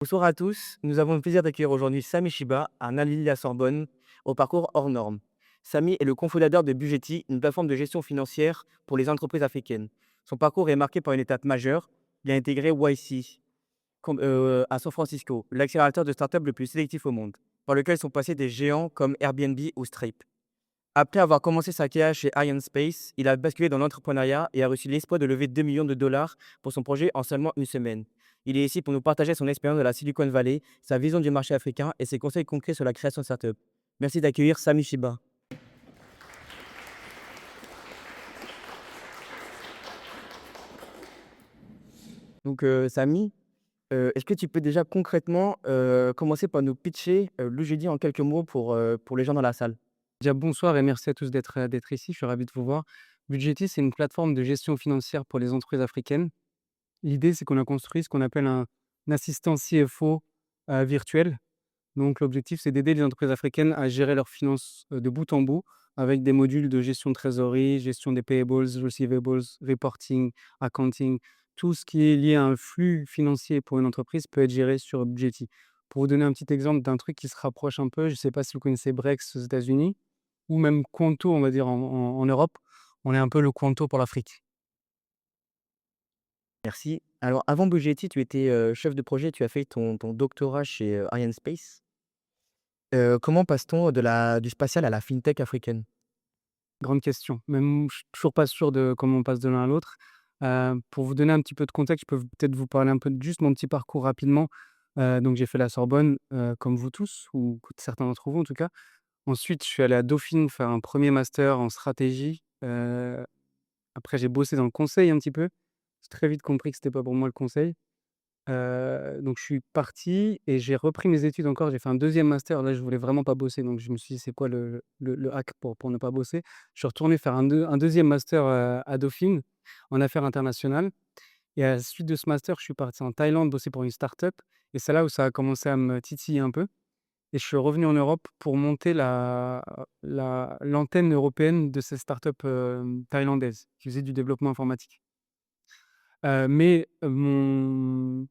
Bonsoir à tous, nous avons le plaisir d'accueillir aujourd'hui Sami Chiba, un allié de la Sorbonne, au parcours hors norme. Sami est le cofondateur de Bugeti, une plateforme de gestion financière pour les entreprises africaines. Son parcours est marqué par une étape majeure. Il a intégré YC à San Francisco, l'accélérateur de startups le plus sélectif au monde, par lequel sont passés des géants comme Airbnb ou Stripe. Après avoir commencé sa carrière chez Iron Space, il a basculé dans l'entrepreneuriat et a reçu l'espoir de lever 2 millions de dollars pour son projet en seulement une semaine. Il est ici pour nous partager son expérience de la Silicon Valley, sa vision du marché africain et ses conseils concrets sur la création de startups. Merci d'accueillir Sami Shiba. Sami, est-ce que tu peux déjà concrètement commencer par nous pitcher le jeudi en quelques mots pour les gens dans la salle? Déjà, bonsoir et merci à tous d'être ici. Je suis ravi de vous voir. Budgeti, c'est une plateforme de gestion financière pour les entreprises africaines. L'idée, c'est qu'on a construit ce qu'on appelle un assistant CFO virtuel. Donc, l'objectif, c'est d'aider les entreprises africaines à gérer leurs finances de bout en bout avec des modules de gestion de trésorerie, gestion des payables, receivables, reporting, accounting. Tout ce qui est lié à un flux financier pour une entreprise peut être géré sur Budgeti. Pour vous donner un petit exemple d'un truc qui se rapproche un peu, je ne sais pas si vous connaissez Brex aux États-Unis ou même Quanto, on va dire en Europe. On est un peu le Quanto pour l'Afrique. Merci. Alors avant Bugatti, tu étais chef de projet, tu as fait ton doctorat chez Ariane Space. Comment passe-t-on du spatial à la fintech africaine? Grande question. Même je suis toujours pas sûr de comment on passe de l'un à l'autre. Pour vous donner un petit peu de contexte, je peux peut-être vous parler un peu de juste mon petit parcours rapidement. Donc j'ai fait la Sorbonne, comme vous tous ou certains d'entre vous en tout cas. Ensuite, je suis allé à Dauphine faire un premier master en stratégie. Après j'ai bossé dans le conseil un petit peu. J'ai très vite compris que c'était pas pour moi le conseil. Donc je suis parti et j'ai repris mes études encore. J'ai fait un deuxième master. Là, je voulais vraiment pas bosser, donc je me suis dit: «C'est quoi le hack pour ne pas bosser?» Je suis retourné faire un 2 master, à Dauphine, en affaires internationales et à la suite de ce master, je suis parti en Thaïlande bosser pour une start-up et c'est là où ça a commencé à me titiller un peu et je suis revenu en Europe pour monter l'antenne européenne de cette start-up, thaïlandaise qui faisait du développement informatique. Mais mon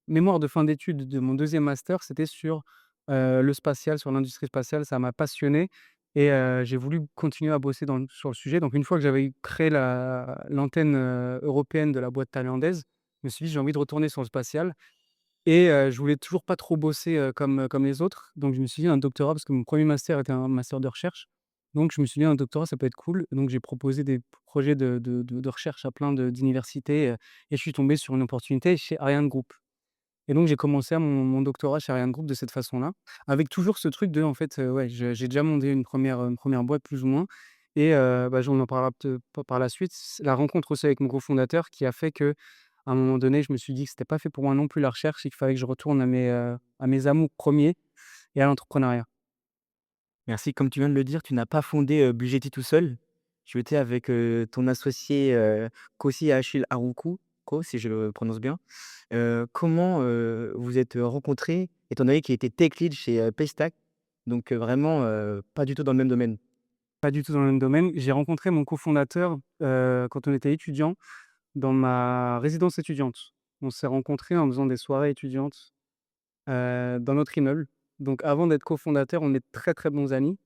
mémoire de fin d'études de mon deuxième master, c'était sur, le spatial, sur l'industrie spatiale. Ça m'a passionné et j'ai voulu continuer à bosser sur le sujet. Donc une fois que j'avais créé l'antenne, européenne de la boîte thaïlandaise, je me suis dit: «J'ai envie de retourner sur le spatial» et je voulais toujours pas trop bosser, comme les autres. Donc je me suis dit: «Un doctorat» parce que mon premier master était un master de recherche. Donc je me suis dit: «Un doctorat, ça peut être cool». Donc j'ai proposé des projets de recherche à plein d'universités, et je suis tombé sur une opportunité chez Ariane Group. Et donc j'ai commencé à mon doctorat chez Ariane Group de cette façon-là, avec toujours ce truc de en fait, ouais, j'ai déjà monté une première boîte plus ou moins et j'en en parlera peut par la suite. La rencontre aussi avec mon cofondateur qui a fait qu'à un moment donné, je me suis dit que c'était pas fait pour moi non plus la recherche et qu'il fallait que je retourne à mes amours premiers et à l'entrepreneuriat. Merci. Comme tu viens de le dire, tu n'as pas fondé Bugatti tout seul. Tu étais avec ton associé Kosi Achille Arunku, si je le prononce bien. Comment vous êtes rencontrés, étant donné qu'il était tech lead chez Paystack, donc vraiment pas du tout dans le même domaine? Pas du tout dans le même domaine. J'ai rencontré mon cofondateur, quand on était étudiant dans ma résidence étudiante. On s'est rencontrés en faisant des soirées étudiantes dans notre immeuble. Donc avant d'être cofondateur, on est très, très bons amis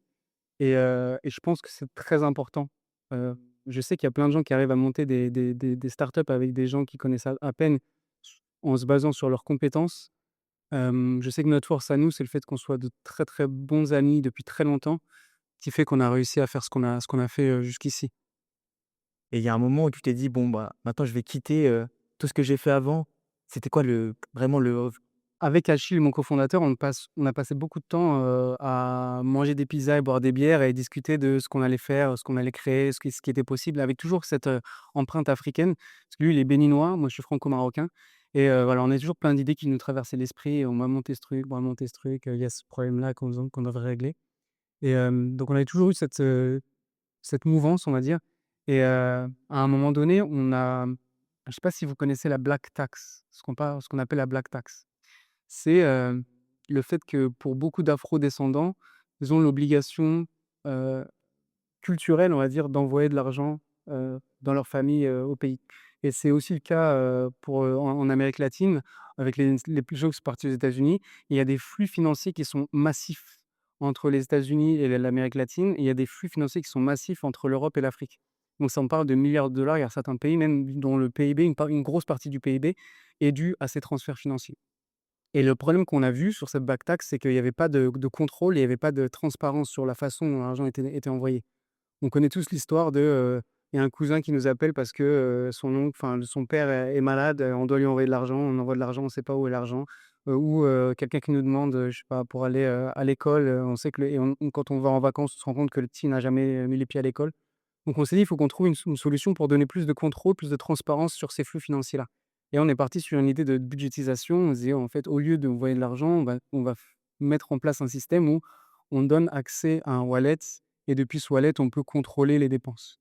et je pense que c'est très important. Heu, je sais qu'il y a plein de gens qui arrivent à monter des startups avec des gens qui connaissent à peine en se basant sur leurs compétences. Je sais que notre force à nous, c'est le fait qu'on soit de très, très bons amis depuis très longtemps, qui fait qu'on a réussi à faire ce qu'on a fait, jusqu'ici. Et il y a un moment où tu t'es dit: «Bon, bah, maintenant je vais quitter tout ce que j'ai fait avant». C'était quoi vraiment le Avec Achille, mon cofondateur, on a passé beaucoup de temps, à manger des pizzas et boire des bières et discuter de ce qu'on allait faire, ce qu'on allait créer, ce qui était possible avec toujours cette, empreinte africaine. Parce que lui, il est béninois, moi je suis franco-marocain et voilà, on a toujours plein d'idées qui nous traversaient l'esprit et on va monter ce truc, on va monter ce truc, il y a ce problème-là qu'on devrait régler et donc on avait toujours eu cette mouvance, on va dire et à un moment donné, je sais pas si vous connaissez la black tax, ce qu'on appelle la black tax? C'est, le fait que pour beaucoup d'afro-descendants, ils ont l'obligation, heu, culturelle, on va dire, d'envoyer de l'argent, dans leur famille, au pays et c'est aussi le cas, en Amérique latine avec les plus grosses parties aux États-Unis. Il y a des flux financiers qui sont massifs entre les États-Unis et l'Amérique latine, et il y a des flux financiers qui sont massifs entre l'Europe et l'Afrique. Donc ça, on parle de milliards de dollars. Il y a certains pays même dont le PIB, une grosse partie du PIB est due à ces transferts financiers. Et le problème qu'on a vu sur cette back tax, c'est qu'il y avait pas de contrôle, il y avait pas de transparence sur la façon dont l'argent était envoyé. On connaît tous l'histoire de, il y a un cousin qui nous appelle parce que, son père est malade, on doit lui envoyer de l'argent, on envoie de l'argent, on ne sait pas où est l'argent. Ou, quelqu'un qui nous demande, je sais pas, pour aller, à l'école, on sait que quand on va en vacances, on se rend compte que le petit n'a jamais, mis les pieds à l'école. Donc on s'est dit: «Il faut qu'on trouve une solution pour donner plus de contrôle, plus de transparence sur ces flux financiers-là». Et on est parti sur une idée de budgétisation. On se dit: «En fait, au lieu d'envoyer de l'argent, on va mettre en place un système où on donne accès à un wallet, et depuis ce wallet, on peut contrôler les dépenses.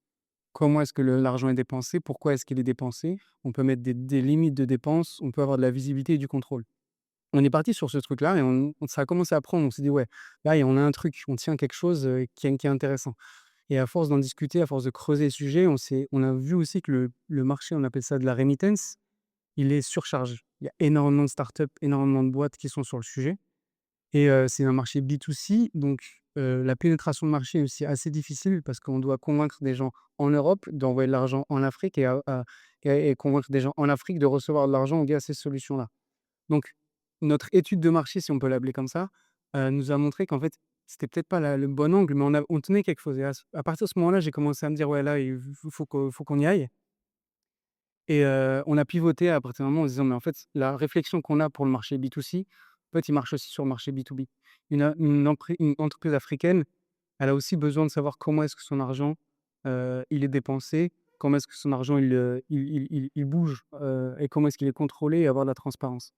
Comment est-ce que l'argent est dépensé? Pourquoi est-ce qu'il est dépensé? On peut mettre des limites de dépenses, on peut avoir de la visibilité et du contrôle». On est parti sur ce truc-là et ça a commencé à prendre. On s'est dit: «Ouais, là, on a un truc, on tient quelque chose, qui est intéressant». Et à force d'en discuter, à force de creuser le sujet, on a vu aussi que le marché, on appelle ça de la remittance, il est surchargé. Il y a énormément de startups, énormément de boîtes qui sont sur le sujet, et c'est un marché B2C, donc la pénétration de marché est aussi assez difficile parce qu'on doit convaincre des gens en Europe d'envoyer de l'argent en Afrique, et convaincre des gens en Afrique de recevoir de l'argent via ces solutions-là. Donc notre étude de marché, si on peut l'appeler comme ça, nous a montré qu'en fait, c'était peut-être pas le bon angle, mais on tenait quelque chose, et à partir de ce moment-là, j'ai commencé à me dire: «Ouais, là, il faut qu'on y aille», et on a pivoté à partir d'un moment en se disant: «Mais en fait, la réflexion qu'on a pour le marché B2C, en fait, il marche aussi sur le marché B2B». Une entreprise africaine, elle a aussi besoin de savoir comment est-ce que son argent, il est dépensé, comment est-ce que son argent il bouge, et comment est-ce qu'il est contrôlé, et avoir de la transparence.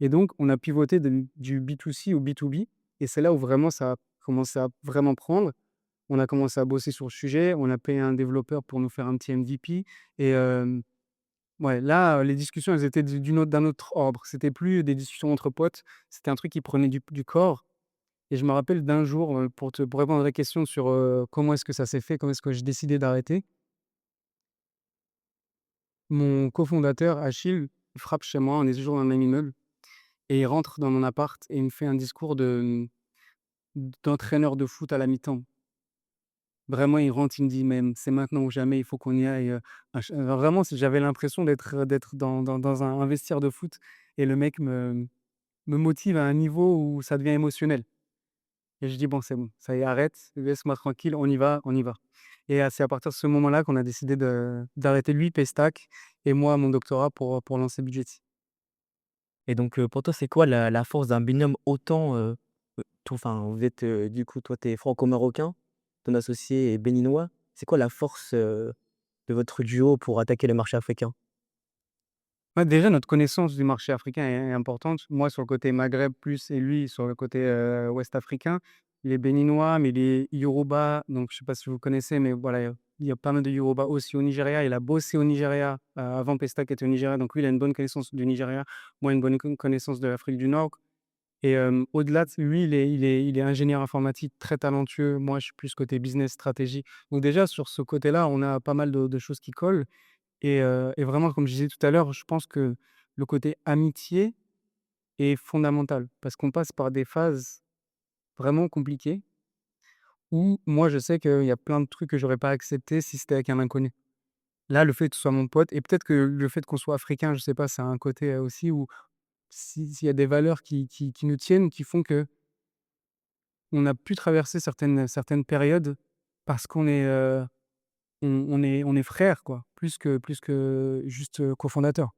Et donc, on a pivoté du B2C au B2B, et c'est là où vraiment ça a commencé à vraiment prendre. On a commencé à bosser sur le sujet, on a payé un développeur pour nous faire un petit MVP, et ouais, là, les discussions, elles étaient d'un autre ordre. C'était plus des discussions entre potes, c'était un truc qui prenait du corps. Et je me rappelle d'un jour, pour répondre à la question sur, comment est-ce que ça s'est fait, comment est-ce que j'ai décidé d'arrêter. Mon cofondateur Achille, il frappe chez moi, on est toujours dans le même immeuble, et il rentre dans mon appart et il me fait un discours d'entraîneur de foot à la mi-temps. Vraiment, il rentre, il me dit: «Même, c'est maintenant ou jamais, il faut qu'on y aille», vraiment, j'avais l'impression d'être dans un vestiaire de foot, et le mec me motive à un niveau où ça devient émotionnel, et je dis: «Bon, c'est bon, ça y est, arrête, laisse-moi tranquille, on y va, on y va». Et c'est à partir de ce moment-là qu'on a décidé d'arrêter, lui, Paystack, et moi, mon doctorat pour lancer Budgety. Et donc, pour toi, c'est quoi la force d'un binôme autant, vous êtes, du coup, toi, tu es franco-marocain, ton associé est béninois. C'est quoi la force, de votre duo pour attaquer le marché africain? Ouais, déjà, notre connaissance du marché africain est importante. Moi, sur le côté Maghreb plus, et lui sur le côté, ouest africain. Il est béninois, mais il est Yoruba, donc je sais pas si vous connaissez, mais voilà, il y a pas mal de Yoruba aussi au Nigeria. Il a bossé au Nigeria, avant Pestac était au Nigeria, donc lui, il a une bonne connaissance du Nigeria, moi, une bonne connaissance de l'Afrique du Nord. Et au-delà de lui, il est ingénieur informatique très talentueux. Moi, je suis plus côté business, stratégie. Donc déjà, sur ce côté-là, on a pas mal de choses qui collent. Et vraiment, comme je disais tout à l'heure, je pense que le côté amitié est fondamental parce qu'on passe par des phases vraiment compliquées où moi, je sais qu'il y a plein de trucs que j'aurais pas accepté si c'était avec un inconnu. Là, le fait que ce soit mon pote, et peut-être que le fait qu'on soit africain, je sais pas, ça a un côté, aussi où s'il y a des valeurs qui nous tiennent, qui font qu'on a pu traverser certaines périodes parce qu'on est, on est frères, quoi, plus que juste, cofondateurs.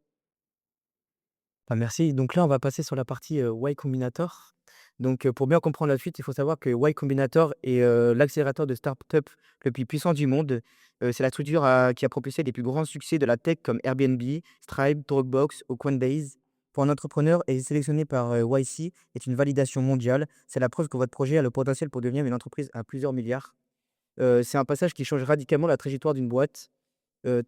Bah, merci. Donc là, on va passer sur la partie, Y Combinator. Donc, pour bien comprendre la suite, il faut savoir que Y Combinator est, l'accélérateur de start-up le plus puissant du monde. C'est la structure qui a propulsé les plus grands succès de la tech comme Airbnb, Stripe, Dropbox ou Coinbase. Pour un entrepreneur, être sélectionné par, YC est une validation mondiale. C'est la preuve que votre projet a le potentiel pour devenir une entreprise à plusieurs milliards. C'est un passage qui change radicalement la trajectoire d'une boîte,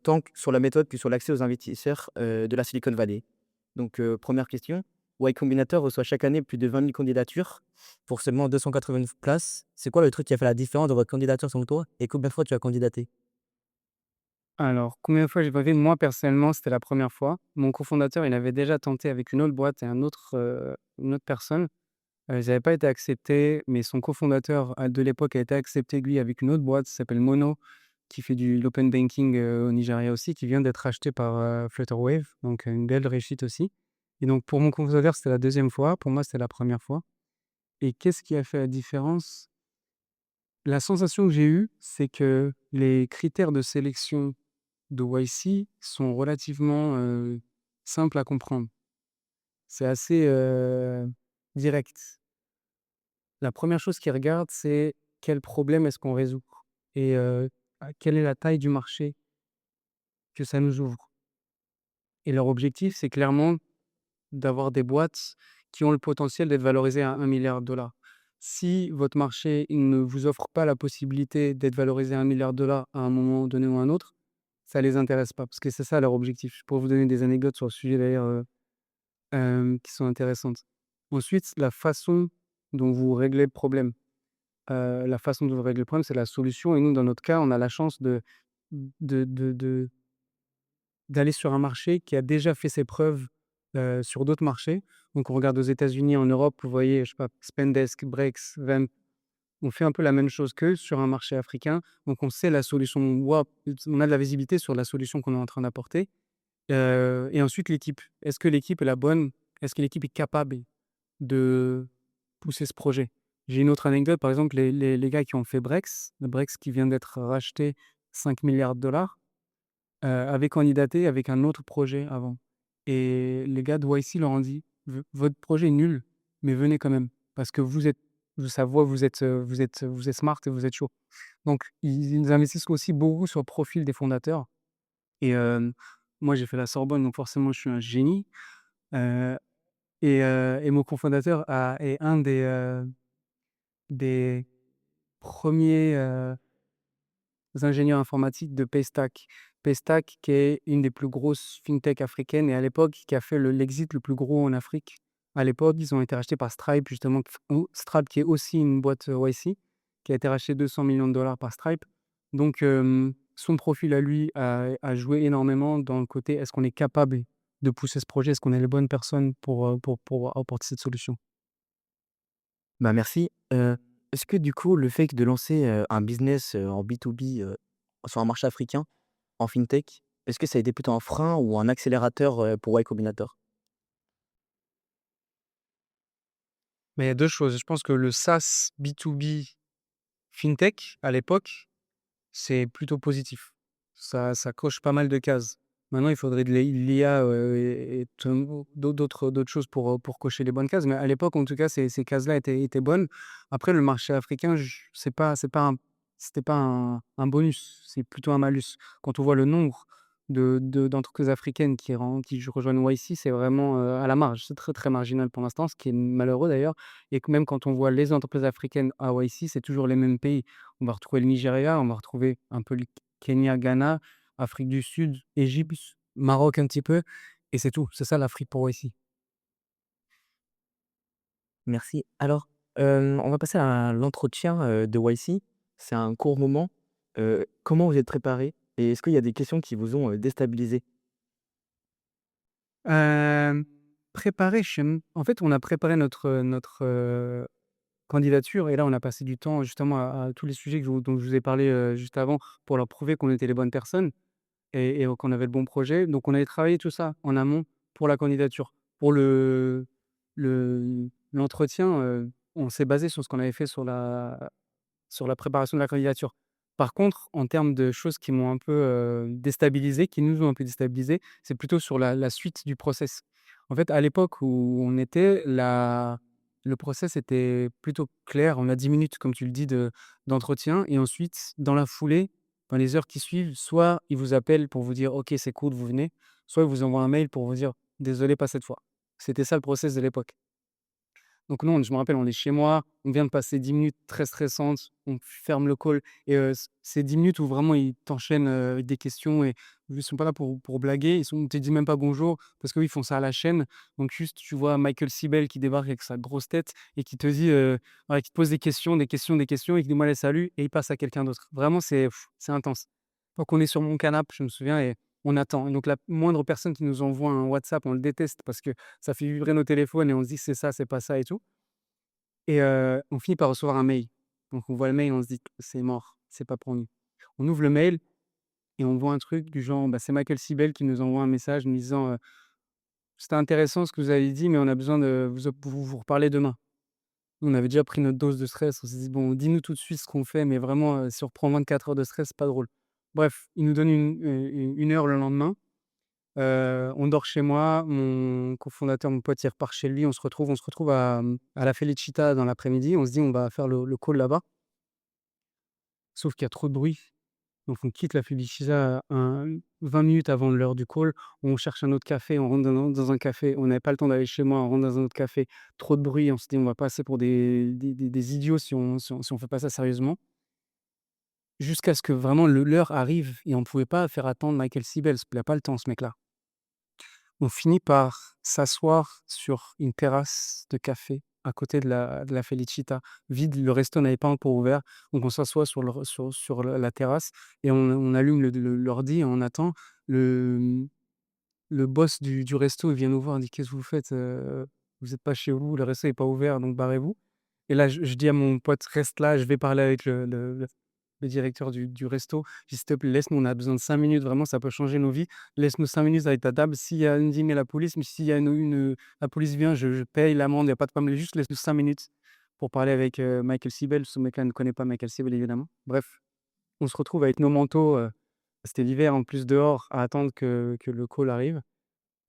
tant sur la méthode que sur l'accès aux investisseurs, de la Silicon Valley. Donc, 1 question, Y Combinator reçoit chaque année plus de 20 000 candidatures pour seulement 280 places. C'est quoi le truc qui a fait la différence dans votre candidature selon toi et combien de fois tu as candidaté? Alors, combien de fois j'ai pas fait? Moi, personnellement, c'était la première fois. Mon cofondateur, il avait déjà tenté avec une autre boîte et une autre personne. Ils avaient pas été acceptés, mais son cofondateur, de l'époque a été accepté, lui, avec une autre boîte, qui s'appelle Mono, qui fait du l'open banking, au Nigeria aussi, qui vient d'être racheté par, Flutterwave, donc une belle réussite aussi. Et donc pour mon cofondateur, c'était la deuxième fois. Pour moi, c'était la première fois. Et qu'est-ce qui a fait la différence? La sensation que j'ai eue, c'est que les critères de sélection de YC sont relativement, simples à comprendre. C'est assez, direct. La première chose qu'ils regardent, c'est quel problème est-ce qu'on résout et quelle est la taille du marché que ça nous ouvre. Et leur objectif, c'est clairement d'avoir des boîtes qui ont le potentiel d'être valorisées à 1 milliard de dollars. Si votre marché, il ne vous offre pas la possibilité d'être valorisé à 1 milliard de dollars à un moment donné ou à un autre, ça les intéresse pas parce que c'est ça leur objectif. Je pourrais vous donner des anecdotes sur le sujet d'ailleurs, qui sont intéressantes. Ensuite, la façon dont vous réglez le problème. La façon dont vous réglez le problème, c'est la solution et nous, dans notre cas, on a la chance de de de d'aller sur un marché qui a déjà fait ses preuves, sur d'autres marchés. Donc on regarde aux États-Unis, en Europe, vous voyez, je sais pas, Spendesk, Brex, Vemp, on fait un peu la même chose qu'eux sur un marché africain. Donc on sait la solution, on a de la visibilité sur la solution qu'on est en train d'apporter. Et ensuite l'équipe. Est-ce que l'équipe est la bonne? Est-ce que l'équipe est capable de pousser ce projet? J'ai une autre anecdote, par exemple, les gars qui ont fait Brex, le Brex qui vient d'être racheté 5 milliards de dollars, avaient candidaté avec un autre projet avant et les gars de YC leur ont dit: Votre projet est nul, mais venez quand même parce que ça voit, vous êtes smart et vous êtes chaud». Donc ils investissent aussi beaucoup sur le profil des fondateurs et moi j'ai fait la Sorbonne, donc forcément je suis un génie, heu et mon cofondateur est un des premiers ingénieurs informatiques de Paystack. Paystack qui est une des plus grosses fintech africaines et à l'époque qui a fait l'exit le plus gros en Afrique. À l'époque, ils ont été rachetés par Stripe justement, Stripe qui est aussi une boîte, YC, qui a été racheté 200 millions de dollars par Stripe. Donc son profil à lui a joué énormément dans le côté: est-ce qu'on est capable de pousser ce projet? Est-ce qu'on est les bonnes personnes pour apporter cette solution? Bah, merci. Est-ce que du coup, le fait de lancer, un business, en B2B, sur un marché africain, en fintech, est-ce que ça a été plutôt un frein ou un accélérateur, pour Y Combinator? Mais il y a 2 choses. Je pense que le SaaS B2B fintech, à l'époque, c'est plutôt positif. Ça coche pas mal de cases. Maintenant, il faudrait de l'IA, et d'autres choses pour cocher les bonnes cases. Mais à l'époque, en tout cas, ces cases-là étaient bonnes. Après, le marché africain, c'était pas un bonus, c'est plutôt un malus. Quand on voit le nombre d'entreprises africaines qui rejoignent YC, c'est vraiment, à la marge. C'est très, très marginal pour l'instant, ce qui est malheureux d'ailleurs et que même quand on voit les entreprises africaines à YC, c'est toujours les mêmes pays. On va retrouver le Nigeria, on va retrouver un peu le Kenya, Ghana, Afrique du Sud, Égypte, Maroc un petit peu et c'est tout. C'est ça l'Afrique pour ici. Merci. Alors, on va passer à l'entretien, de YC. C'est un court moment. Comment vous êtes préparé et est-ce qu'il y a des questions qui vous ont, déstabilisé? Hem, Préparer, en fait, on a préparé notre, candidature et là, on a passé du temps justement à tous les sujets dont je vous ai parlé, juste avant pour leur prouver qu'on était les bonnes personnes et qu'on avait le bon projet. Donc on avait travaillé tout ça en amont pour la candidature. Pour l'entretien, on s'est basé sur ce qu'on avait fait sur la préparation de la candidature. Par contre, en termes de choses qui m'ont un peu, déstabilisé, qui nous ont un peu déstabilisés, c'est plutôt sur la suite du process. En fait, à l'époque où on était, le process était plutôt clair. On a 10 minutes, comme tu le dis, d'entretien et ensuite, dans la foulée, dans les heures qui suivent, soit ils vous appellent pour vous dire: «OK, c'est cool, vous venez», soit ils vous envoient un mail pour vous dire: «Désolé, pas cette fois». C'était ça le process de l'époque. Donc non, je me rappelle, on est chez moi, on vient de passer 10 minutes très stressantes, on ferme le call et c'est 10 minutes où vraiment ils t'enchaînent, avec des questions et ils sont pas là pour blaguer, ils te disent même pas bonjour parce qu'eux, ils font ça à la chaîne. Donc juste, tu vois Michael Cibel qui débarque avec sa grosse tête et qui te dit, voilà, qui te pose des questions, des questions, des questions et qui dit: «Moi, allez, salut» et il passe à quelqu'un d'autre. Vraiment, c'est intense. Donc on est sur mon canapé, je me souviens et on attend et donc la moindre personne qui nous envoie un WhatsApp, on le déteste parce que ça fait vibrer nos téléphones et on se dit: «C'est ça, c'est pas ça» et tout et on finit par recevoir un mail. Donc on voit le mail, on se dit: «C'est mort, c'est pas pour nous». On ouvre le mail et on voit un truc du genre, bah, c'est Michael Sibel qui nous envoie un message nous disant, «C'était intéressant ce que vous avez dit, mais on a besoin de vous reparler demain». Nous, on avait déjà pris notre dose de stress, on s'est dit: «Bon, dis-nous tout de suite ce qu'on fait, mais vraiment, si on reprend 24 heures de stress, c'est pas drôle». Bref, il nous donne une heure le lendemain. On dort chez moi, mon cofondateur, mon pote, il repart chez lui, on se retrouve à la Felicita dans l'après-midi. On se dit: «On va faire le call là-bas». Sauf qu'il y a trop de bruit, donc on quitte la Felicita 20 minutes avant l'heure du call. On cherche un autre café, on rentre dans un café. On n'avait pas le temps d'aller chez moi, on rentre dans un autre café. Trop de bruit, on se dit: «On va passer pour des idiots si on fait pas ça sérieusement». Jusqu'à ce que vraiment l'heure arrive et on pouvait pas faire attendre Michael Sibel, parce qu'il a pas le temps ce mec-là. On finit par s'asseoir sur une terrasse de café à côté de la Felicita, vide, le resto n'avait pas encore ouvert, donc on s'assoit sur la terrasse et on allume l'ordi et on attend. Le, le boss du resto, il vient nous voir, il dit: «Qu'est-ce que vous faites? Vous êtes pas chez vous, le resto est pas ouvert, donc barrez-vous». Et là, je dis à mon pote: «Reste là, je vais parler avec le directeur du resto». Je dis: «S'il te plaît, laisse-nous, on a besoin de 5 minutes, vraiment, ça peut changer nos vies. Laisse-nous 5 minutes avec ta table. S'il y a une dîner la police, mais s'il y a la police vient, je paye l'amende, il y a pas de problème. Juste laisse-nous 5 minutes pour parler avec, Michael Sibel». Ce mec-là ne connaît pas Michael Sibel, évidemment. Bref, on se retrouve avec nos manteaux, c'était l'hiver en plus dehors, à attendre que le call arrive.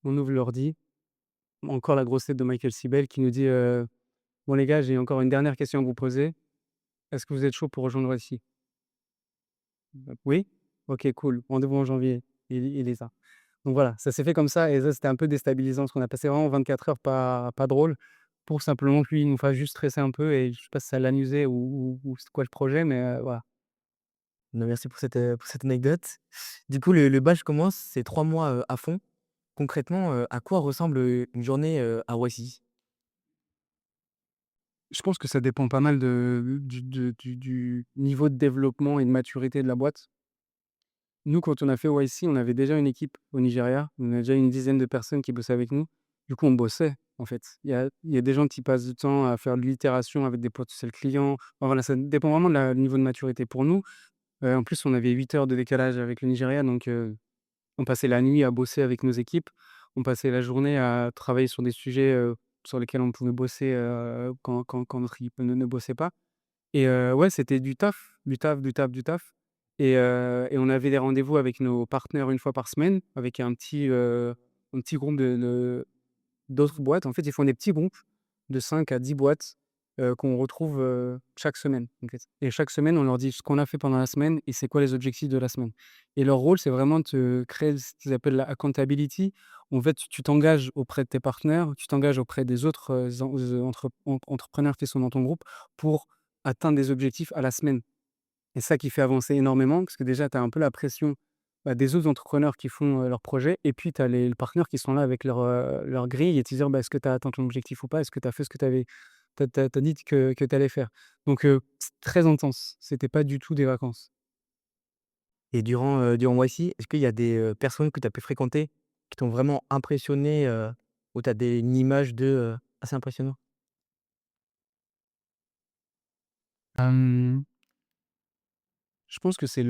On ouvre l'ordi, encore la grosse tête de Michael Sibel qui nous dit: «Bon les gars, j'ai encore une dernière question à vous poser. Est-ce que vous êtes chaud pour rejoindre ici?» «Oui?» «OK, cool. Rendez-vous en janvier». Il est ça. Donc voilà, ça s'est fait comme ça et ça, c'était un peu déstabilisant parce qu'on a passé vraiment 24 heures pas drôles pour simplement que lui, il nous fasse juste stresser un peu et je sais pas si ça l'amusait ou c'est quoi le projet, mais voilà. Non, merci pour cette anecdote. Du coup, le badge commence, c'est 3 mois, à fond. Concrètement, à quoi ressemble, une journée, à Roissy? Je pense que ça dépend pas mal du niveau de développement et de maturité de la boîte. Nous, quand on a fait YC, on avait déjà une équipe au Nigeria. On a déjà une dizaine de personnes qui bossaient avec nous. Du coup, on bossait, en fait. Il y a des gens qui passent du temps à faire de l'itération avec des potentiels clients. Enfin, voilà, ça dépend vraiment du niveau de maturité. Pour nous, en plus, on avait 8 heures de décalage avec le Nigeria, donc on passait la nuit à bosser avec nos équipes. On passait la journée à travailler sur des sujets sur lesquels on pouvait bosser quand notre équipe ne bossait pas. Et ouais, c'était du taf, du taf, du taf, du taf et on avait des rendez-vous avec nos partenaires une fois par semaine avec un petit groupe d'autres boîtes. En fait, ils font des petits groupes de 5 à 10 boîtes, qu'on retrouve, chaque semaine, en fait et chaque semaine, on leur dit ce qu'on a fait pendant la semaine et c'est quoi les objectifs de la semaine et leur rôle, c'est vraiment de te créer ce qu'ils appellent la accountability. En fait, tu t'engages auprès de tes partenaires, tu t'engages auprès des autres, entrepreneurs qui sont dans ton groupe pour atteindre des objectifs à la semaine et ça qui fait avancer énormément parce que déjà, tu as un peu la pression, bah, des autres entrepreneurs qui font, leurs projets et puis tu as les partenaires qui sont là avec leur grille et te dire: «Bah, est-ce que tu as atteint ton objectif ou pas? Est-ce que tu as fait ce que tu dit que tu allais faire?» Donc c'est très intense, c'était pas du tout des vacances. Et durant YC, est-ce qu'il y a des, personnes que tu as pu fréquenter qui t'ont vraiment impressionné, où tu as une image d'eux, assez impressionnant? Hem, je pense que c'est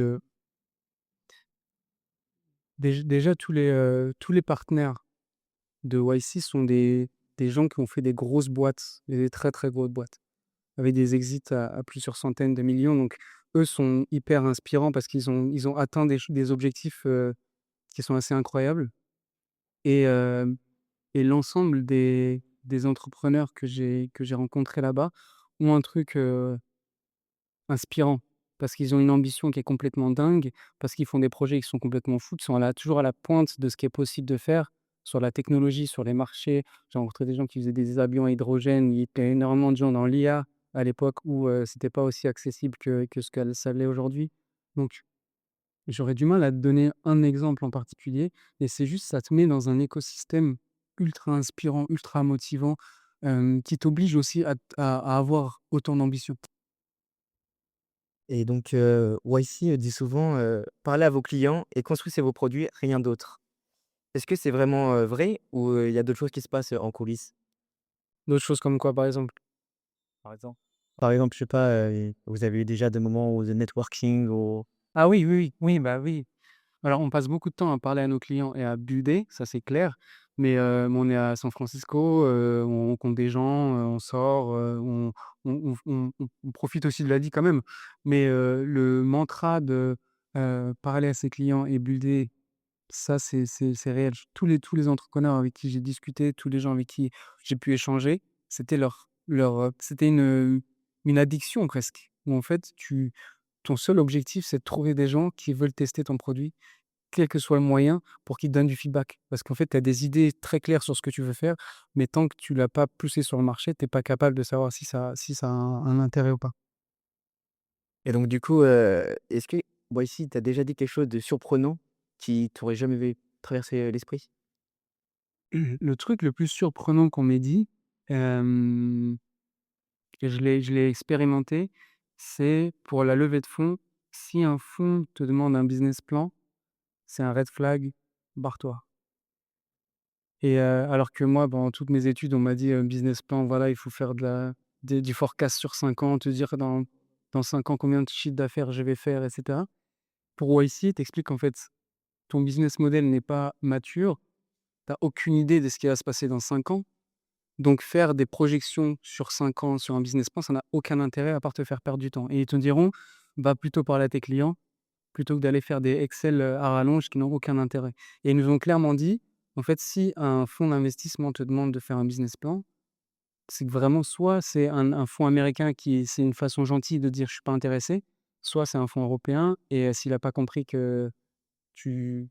déjà tous les partenaires de YC sont des gens qui ont fait des grosses boîtes et des très, très grosses boîtes. Avec des exits à plusieurs centaines de millions. Donc, eux sont hyper inspirants parce qu'ils ont atteint des objectifs qui sont assez incroyables. Et, et l'ensemble des entrepreneurs que j'ai rencontrés là-bas ont un truc inspirant parce qu'ils ont une ambition qui est complètement dingue, parce qu'ils font des projets qui sont complètement fous, qui sont toujours à la pointe de ce qui est possible de faire sur la technologie, sur les marchés. J'ai rencontré des gens qui faisaient des avions à hydrogène. Il y avait énormément de gens dans l'IA à l'époque où c'était pas aussi accessible que ce que ça l'est aujourd'hui. Donc, j'aurais du mal à te donner un exemple en particulier, et c'est juste ça te met dans un écosystème ultra inspirant, ultra motivant, qui t'oblige aussi à avoir autant d'ambition. Et donc, YC dit souvent, «Parlez à vos clients et construisez vos produits, rien d'autre». Est-ce que c'est vraiment, vrai ou, il y a d'autres choses qui se passent, en coulisses? D'autres choses comme quoi, par exemple? Par exemple? Par exemple, je sais pas, vous avez eu déjà des moments où de networking ou Ah oui, oui, oui, oui, bah oui. Alors, on passe beaucoup de temps à parler à nos clients et à builder, ça c'est clair. Mais on est à San Francisco, on rencontre des gens, on sort, on profite aussi de la vie quand même. Mais le mantra de, parler à ses clients et builder, ça c'est réel. Tous les entrepreneurs avec qui j'ai discuté, tous les gens avec qui j'ai pu échanger, c'était c'était une addiction presque. Où en fait ton seul objectif, c'est de trouver des gens qui veulent tester ton produit, quel que soit le moyen, pour qu'ils te donnent du feedback. Parce qu'en fait, tu as des idées très claires sur ce que tu veux faire, mais tant que tu l'as pas poussé sur le marché, tu es pas capable de savoir si ça a un intérêt ou pas. et donc du coup, est-ce que YC t'a déjà dit quelque chose de surprenant qui t'aurait jamais traversé, l'esprit? Le truc le plus surprenant qu'on m'ait dit, hem, que je l'ai expérimenté, c'est pour la levée de fonds, si un fonds te demande un business plan, c'est un red flag, barre-toi. Alors que moi, pendant toutes mes études, on m'a dit, business plan, voilà, il faut faire du forecast sur 5 ans, te dire dans 5 ans combien de chiffre d'affaires je vais faire et cetera. Pour YC, t'expliques qu'en fait, ton business model n'est pas mature, tu as aucune idée de ce qui va se passer dans 5 ans, donc faire des projections sur 5 ans sur un business plan, ça n'a aucun intérêt à part te faire perdre du temps et ils te diront: «Va plutôt parler à tes clients, plutôt que d'aller faire des Excel, à rallonge qui n'ont aucun intérêt» et ils nous ont clairement dit: «En fait, si un fonds d'investissement te demande de faire un business plan, c'est que vraiment soit c'est un fonds américain qui c'est une façon gentille de dire: "Je suis pas intéressé", soit c'est un fonds européen et s'il a pas compris que tu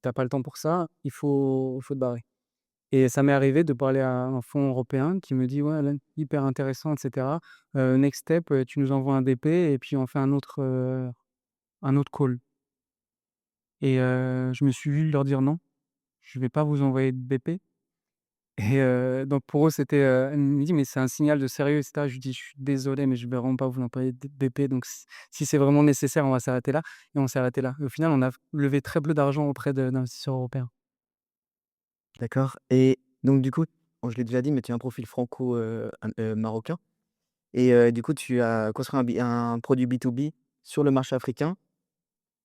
tu pas le temps pour ça, il faut te barrer» et ça m'est arrivé de parler à un fonds européen qui me dit: «Ouais, là, hyper intéressant et cetera, next step, tu nous envoies un DP et puis on fait un autre call» et je me suis vu leur dire: «Non, je vais pas vous envoyer de BP». Et donc pour eux, c'était, elle me dit: «Mais c'est un signal de sérieux et cetera». Je lui dis: «Je suis désolé, mais je vais vraiment pas vous l'employer de BP, donc si c'est vraiment nécessaire, on va s'arrêter là» et on s'est arrêté là. Et au final, on a levé très peu d'argent auprès d'investisseurs européens. D'accord et donc du coup, bon je l'ai déjà dit, mais tu as un profil marocain et du coup tu as construit un produit B2B sur le marché africain,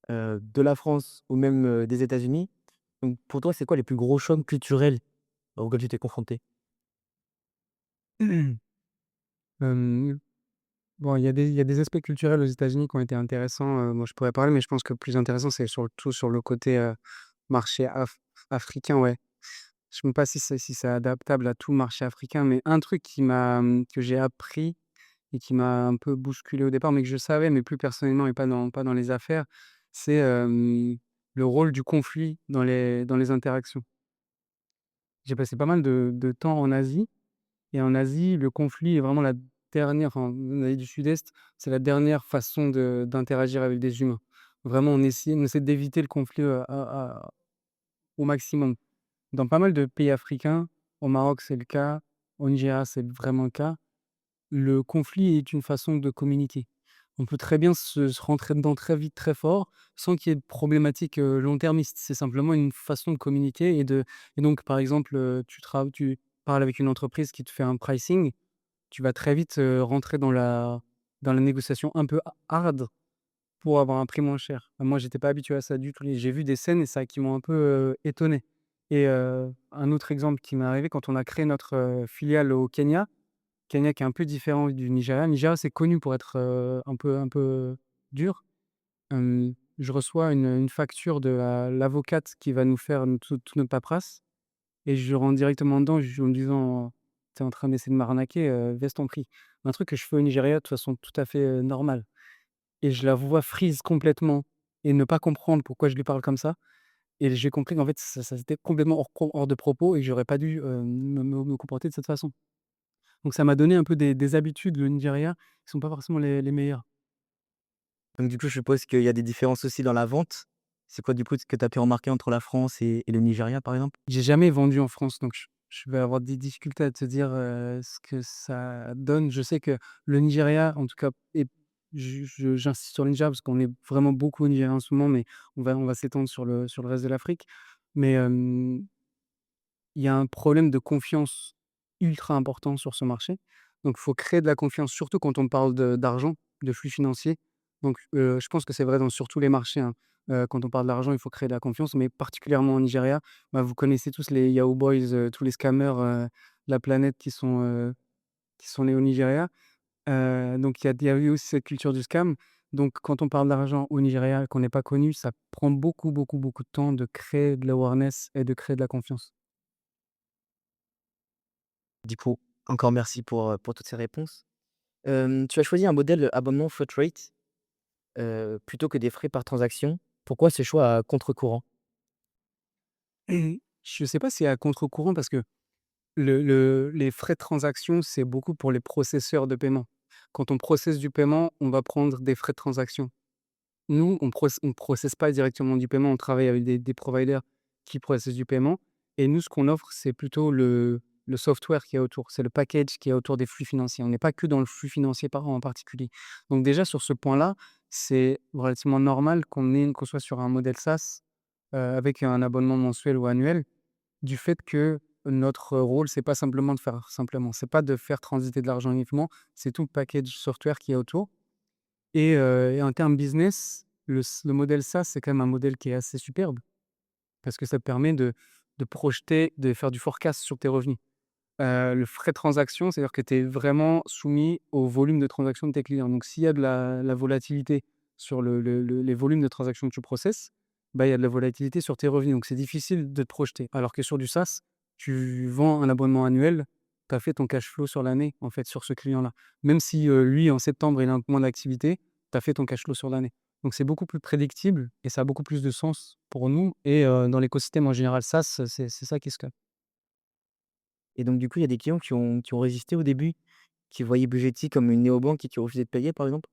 de la France ou même, des États-Unis. Donc pour toi, c'est quoi les plus gros chocs culturels auxquels tu t'es confronté? Hem, bon, il y a des aspects culturels aux États-Unis qui ont été intéressants, dont je pourrais parler, mais je pense que le plus intéressant, c'est sur le côté, marché africain, ouais. Je ne sais même pas si c'est adaptable à tout le marché africain, mais un truc que j'ai appris et qui m'a un peu bousculé au départ, mais que je savais, mais plus personnellement et pas dans les affaires, c'est, le rôle du conflit dans les interactions. J'ai passé pas mal de temps en Asie et en Asie, le conflit est vraiment la dernière enfin, en Asie du Sud-Est, c'est la dernière façon d'interagir avec des humains. Vraiment, on essaie d'éviter le conflit, au maximum. Dans pas mal de pays africains, au Maroc, c'est le cas, au Nigeria, c'est vraiment le cas. Le conflit est une façon de communiquer. On peut très bien se rentrer dedans très vite, très fort, sans qu'il y ait de problématique, long-termiste. C'est simplement une façon de communiquer et donc par exemple, tu parles avec une entreprise qui te fait un pricing, tu vas très vite, rentrer dans la négociation un peu hard pour avoir un prix moins cher. Moi, j'étais pas habitué à ça du tout et j'ai vu des scènes et ça qui m'ont un peu, étonné et un autre exemple qui m'est arrivé quand on a créé notre, filiale au Kenya. Kenya qui est un peu différent du Nigeria. Nigeria, c'est connu pour être, un peu dur. Je reçois une facture de l'avocate qui va nous faire toute notre paperasse et je rentre directement dedans en me disant: «Tu es en train d'essayer de m'arnaquer, baisse ton prix». Un truc que je fais au Nigeria de façon tout à fait, normale et je la vois freeze complètement et ne pas comprendre pourquoi je lui parle comme ça et j'ai compris qu'en fait ça c'était complètement hors de propos et que j'aurais pas dû, me comporter de cette façon. Donc ça m'a donné un peu des habitudes, le Nigeria, qui sont pas forcément les meilleures. Donc du coup, je suppose qu'il y a des différences aussi dans la vente? C'est quoi du coup ce que tu as pu remarquer entre la France et le Nigeria, par exemple? J'ai jamais vendu en France, donc je vais avoir des difficultés à te dire, ce que ça donne. Je sais que le Nigeria, en tout cas, est j'insiste sur le Nigeria parce qu'on est vraiment beaucoup au Nigeria en ce moment, mais on va s'étendre sur le reste de l'Afrique. Mais, il y a un problème de confiance ultra important sur ce marché. Donc il faut créer de la confiance, surtout quand on parle d'argent, de flux financiers. Donc, je pense que c'est vrai sur tous les marchés, hein. Quand on parle d'argent, il faut créer de la confiance, mais particulièrement au Nigeria. Bah, vous connaissez tous les Yahoo Boys, tous les scammers, de la planète qui sont nés au Nigeria. Donc il y a eu aussi cette culture du scam. Donc quand on parle d'argent au Nigeria, qu'on n'est pas connu, ça prend beaucoup, beaucoup, beaucoup de temps de créer de l'awareness et de créer de la confiance. Du coup, encore merci pour toutes ces réponses. Tu as choisi un modèle abonnement flat rate, plutôt que des frais par transaction. Pourquoi ce choix à contre-courant? Et je ne sais pas si à contre-courant parce que les frais de transaction, c'est beaucoup pour les processeurs de paiement. Quand on processe du paiement, on va prendre des frais de transaction. Nous, on processe pas directement du paiement, on travaille avec des providers qui processent du paiement et nous, ce qu'on offre, c'est plutôt le software qui est autour, c'est le package qui est autour des flux financiers. On n'est pas que dans le flux financier en particulier. Donc déjà, sur ce point-là, c'est relativement normal qu'on soit sur un modèle SaaS, avec un abonnement mensuel ou annuel, du fait que notre rôle, c'est pas de faire transiter de l'argent uniquement, c'est tout le package software qui est autour. Et en termes business, le modèle SaaS, c'est quand même un modèle qui est assez superbe parce que ça te permet de projeter, de faire du forecast sur tes revenus. Le frais de transaction, c'est-à-dire que tu es vraiment soumis au volume de transactions de tes clients. Donc s'il y a de la volatilité sur les volumes de transactions que tu processes, bah, il y a de la volatilité sur tes revenus. Donc c'est difficile de te projeter. Alors que sur du SaaS, tu vends un abonnement annuel, tu as fait ton cash flow sur l'année, en fait, sur ce client-là. Même si, lui, en septembre, il a un peu moins d'activité, tu as fait ton cash flow sur l'année. Donc c'est beaucoup plus prédictible et ça a beaucoup plus de sens pour nous et dans l'écosystème en général SaaS, c'est ça qui se capte. Et donc du coup, il y a des clients qui ont résisté au début, qui voyaient Bugatti comme une néobanque et qui refusaient de payer, par exemple?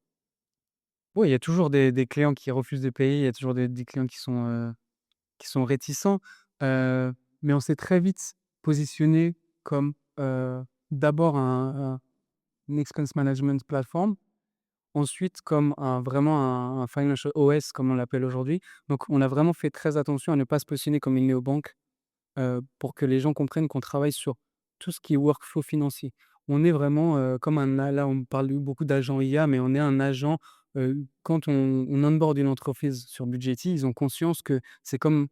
Oui, il y a toujours des clients qui refusent de payer, il y a toujours des clients qui sont réticents, heu, mais on s'est très vite positionné comme, d'abord une expense management platform, ensuite comme vraiment un financial OS comme on l'appelle aujourd'hui. Donc on a vraiment fait très attention à ne pas se positionner comme une néobanque, pour que les gens comprennent qu'on travaille sur tout ce qui est workflow financier. On est vraiment, comme là, on parle beaucoup d'agent IA, mais on est un agent, quand on onboard une entreprise sur Budgety, ils ont conscience que c'est comme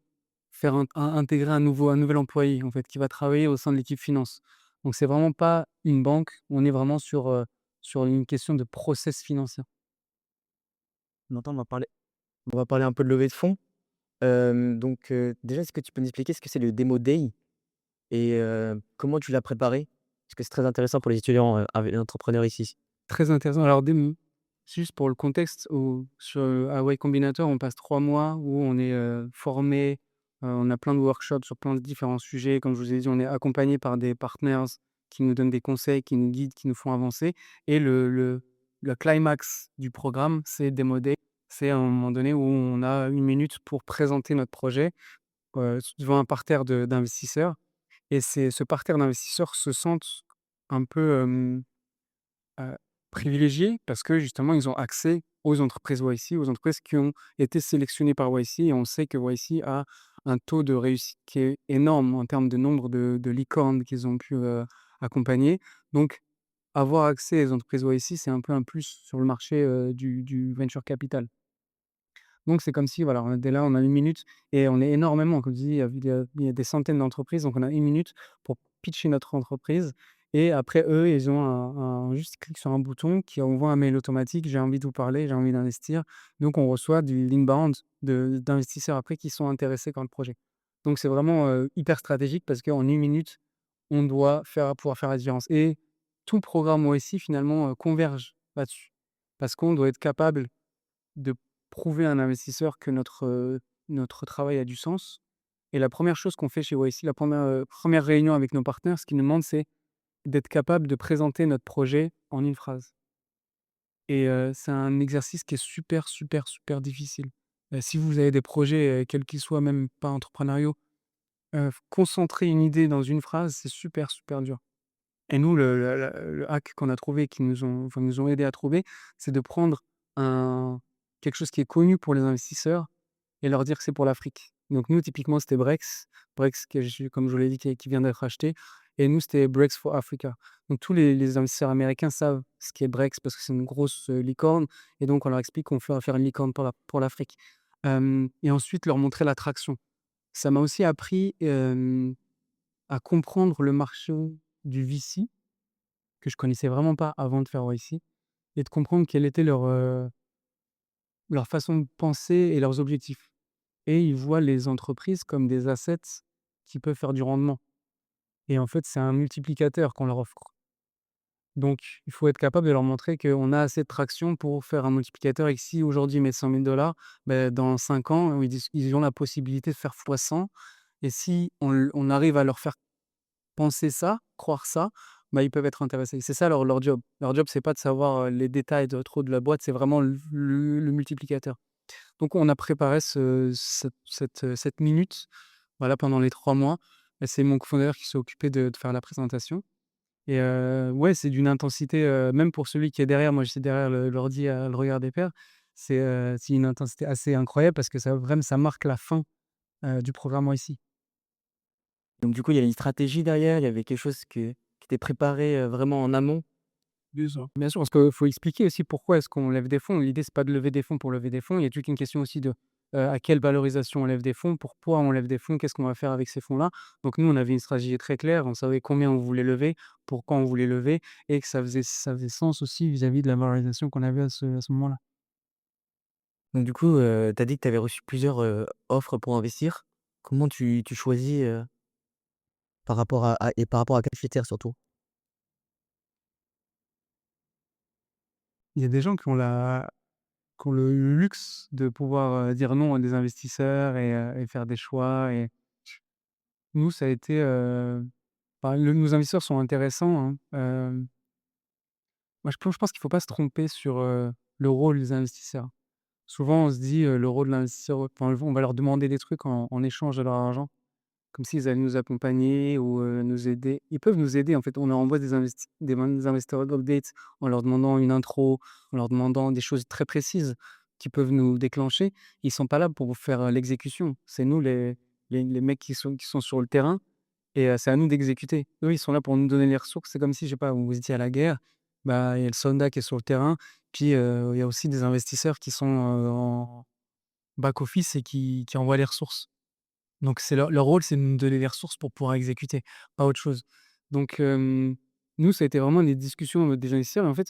faire intégrer un nouvel employé, en fait, qui va travailler au sein de l'équipe finance. Donc c'est vraiment pas une banque, on est vraiment sur une question de process financier. Maintenant, on va parler un peu de levée de fonds. Donc, déjà, est-ce que tu peux nous expliquer ce que c'est le Demo Day et comment tu l'as préparé? Parce que c'est très intéressant pour les étudiants, entrepreneurs ici. Très intéressant. Alors juste pour le contexte, à Y Combinator, on passe 3 mois où on est, formés, on a plein de workshops sur plein de différents sujets. Comme je vous ai dit, on est accompagné par des partners qui nous donnent des conseils, qui nous guident, qui nous font avancer et le climax du programme, c'est Demo Day. C'est à un moment donné où on a 1 minute pour présenter notre projet, devant un parterre d'investisseurs et ce parterre d'investisseurs se sentent un peu, Heu, privilégiés parce que justement, ils ont accès aux entreprises YC, aux entreprises qui ont été sélectionnées par YC et on sait que YC a un taux de réussite qui est énorme en termes de nombre de licornes qu'ils ont pu, accompagner. Donc avoir accès aux entreprises YC, c'est un peu un plus sur le marché, du venture capital. Donc c'est comme si voilà, on était là, on a 1 minute et on est énormément, comme je dis, il y a des centaines d'entreprises, donc on a 1 minute pour pitcher notre entreprise et après eux, ils ont juste ils cliquent sur un bouton qui envoie un mail automatique: «J'ai envie de vous parler, j'ai envie d'investir». Donc on reçoit du l'inbound d'investisseurs après qui sont intéressés par le projet. Donc c'est vraiment, hyper stratégique parce qu'en 1 minute, on doit pouvoir faire la différence et tout le programme OSI finalement, converge là-dessus. Parce qu'on doit être capable de prouver à un investisseur que notre travail a du sens et la première chose qu'on fait chez YC, la première réunion avec nos partenaires, ce qu'ils nous demandent, c'est d'être capable de présenter notre projet en une phrase et c'est un exercice qui est super, super, super difficile. Si vous avez des projets, quels qu'ils soient, même pas entrepreneuriaux, concentrer une idée dans une phrase, c'est super, super dur et nous, le hack qu'on a trouvé, qui nous ont aidés à trouver, c'est de prendre un quelque chose qui est connu pour les investisseurs et leur dire que c'est pour l'Afrique. Donc nous, typiquement, c'était Brex. Brex, comme je vous l'ai dit, qui vient d'être acheté. Et nous, c'était Brex for Africa. Donc tous les investisseurs américains savent ce qu'est Brex parce que c'est une grosse licorne. Et donc, on leur explique qu'on va faire une licorne pour l'Afrique. Et ensuite, leur montrer l'attraction. Ça m'a aussi appris à comprendre le marché du VC, que je connaissais vraiment pas avant de faire YC, et de comprendre quelle était leur façon de penser et leurs objectifs. Et ils voient les entreprises comme des assets qui peuvent faire du rendement. Et en fait, c'est un multiplicateur qu'on leur offre. Donc, il faut être capable de leur montrer qu'on a assez de traction pour faire un multiplicateur et que si aujourd'hui ils mettent 100 000 $, dans 5 ans, ils ont la possibilité de faire fois 100. Et si on arrive à leur faire penser ça, croire ça, ils peuvent être intéressés. C'est ça leur job. Leur job, c'est pas de savoir les détails trop de la boîte, c'est vraiment le multiplicateur. Donc on a préparé cette minute, voilà, pendant les 3 mois. Et c'est mon cofondateur qui s'est occupé de faire la présentation. Et ouais, c'est d'une intensité, même pour celui qui est derrière, moi j'étais derrière l'ordi à le regarder faire. C'est une intensité assez incroyable parce que ça marque la fin, du programme ici. Donc du coup, il y a une stratégie derrière, il y avait quelque chose qui était préparé, vraiment en amont? Bien sûr, parce qu'il faut expliquer aussi pourquoi est-ce qu'on lève des fonds. L'idée, c'est pas de lever des fonds pour lever des fonds. Il y a toute une question aussi de, à quelle valorisation on lève des fonds, pourquoi on lève des fonds, qu'est-ce qu'on va faire avec ces fonds-là. Donc nous, on avait une stratégie très claire, on savait combien on voulait lever, pourquoi on voulait lever et que ça faisait sens aussi vis-à-vis de la valorisation qu'on avait à ce moment-là. Donc du coup, tu as dit que tu avais reçu plusieurs, offres pour investir. Comment tu choisis, par rapport à quels critères surtout? Il y a des gens qui ont le luxe de pouvoir, dire non à des investisseurs et faire des choix et nous, ça a été, nos investisseurs sont intéressants, hein. Moi, je pense qu'il faut pas se tromper sur, le rôle des investisseurs. Souvent, on se dit, le rôle de l'investisseur, enfin, on va leur demander des trucs en échange de leur argent, comme s'ils allaient nous accompagner ou, nous aider. Ils peuvent nous aider, en fait. On leur envoie des investisseurs updates en leur demandant une intro, en leur demandant des choses très précises qui peuvent nous déclencher. Ils sont pas là pour faire, l'exécution. C'est nous les mecs qui sont sur le terrain et c'est à nous d'exécuter. Eux, ils sont là pour nous donner les ressources. C'est comme si, je sais pas, vous étiez à la guerre, il y a le soldat qui est sur le terrain, puis, il y a aussi des investisseurs qui sont, en back office et qui envoient les ressources. Donc c'est leur rôle, c'est de nous donner les ressources pour pouvoir exécuter, pas autre chose. Donc, nous, ça a été vraiment des discussions avec des investisseurs et en fait,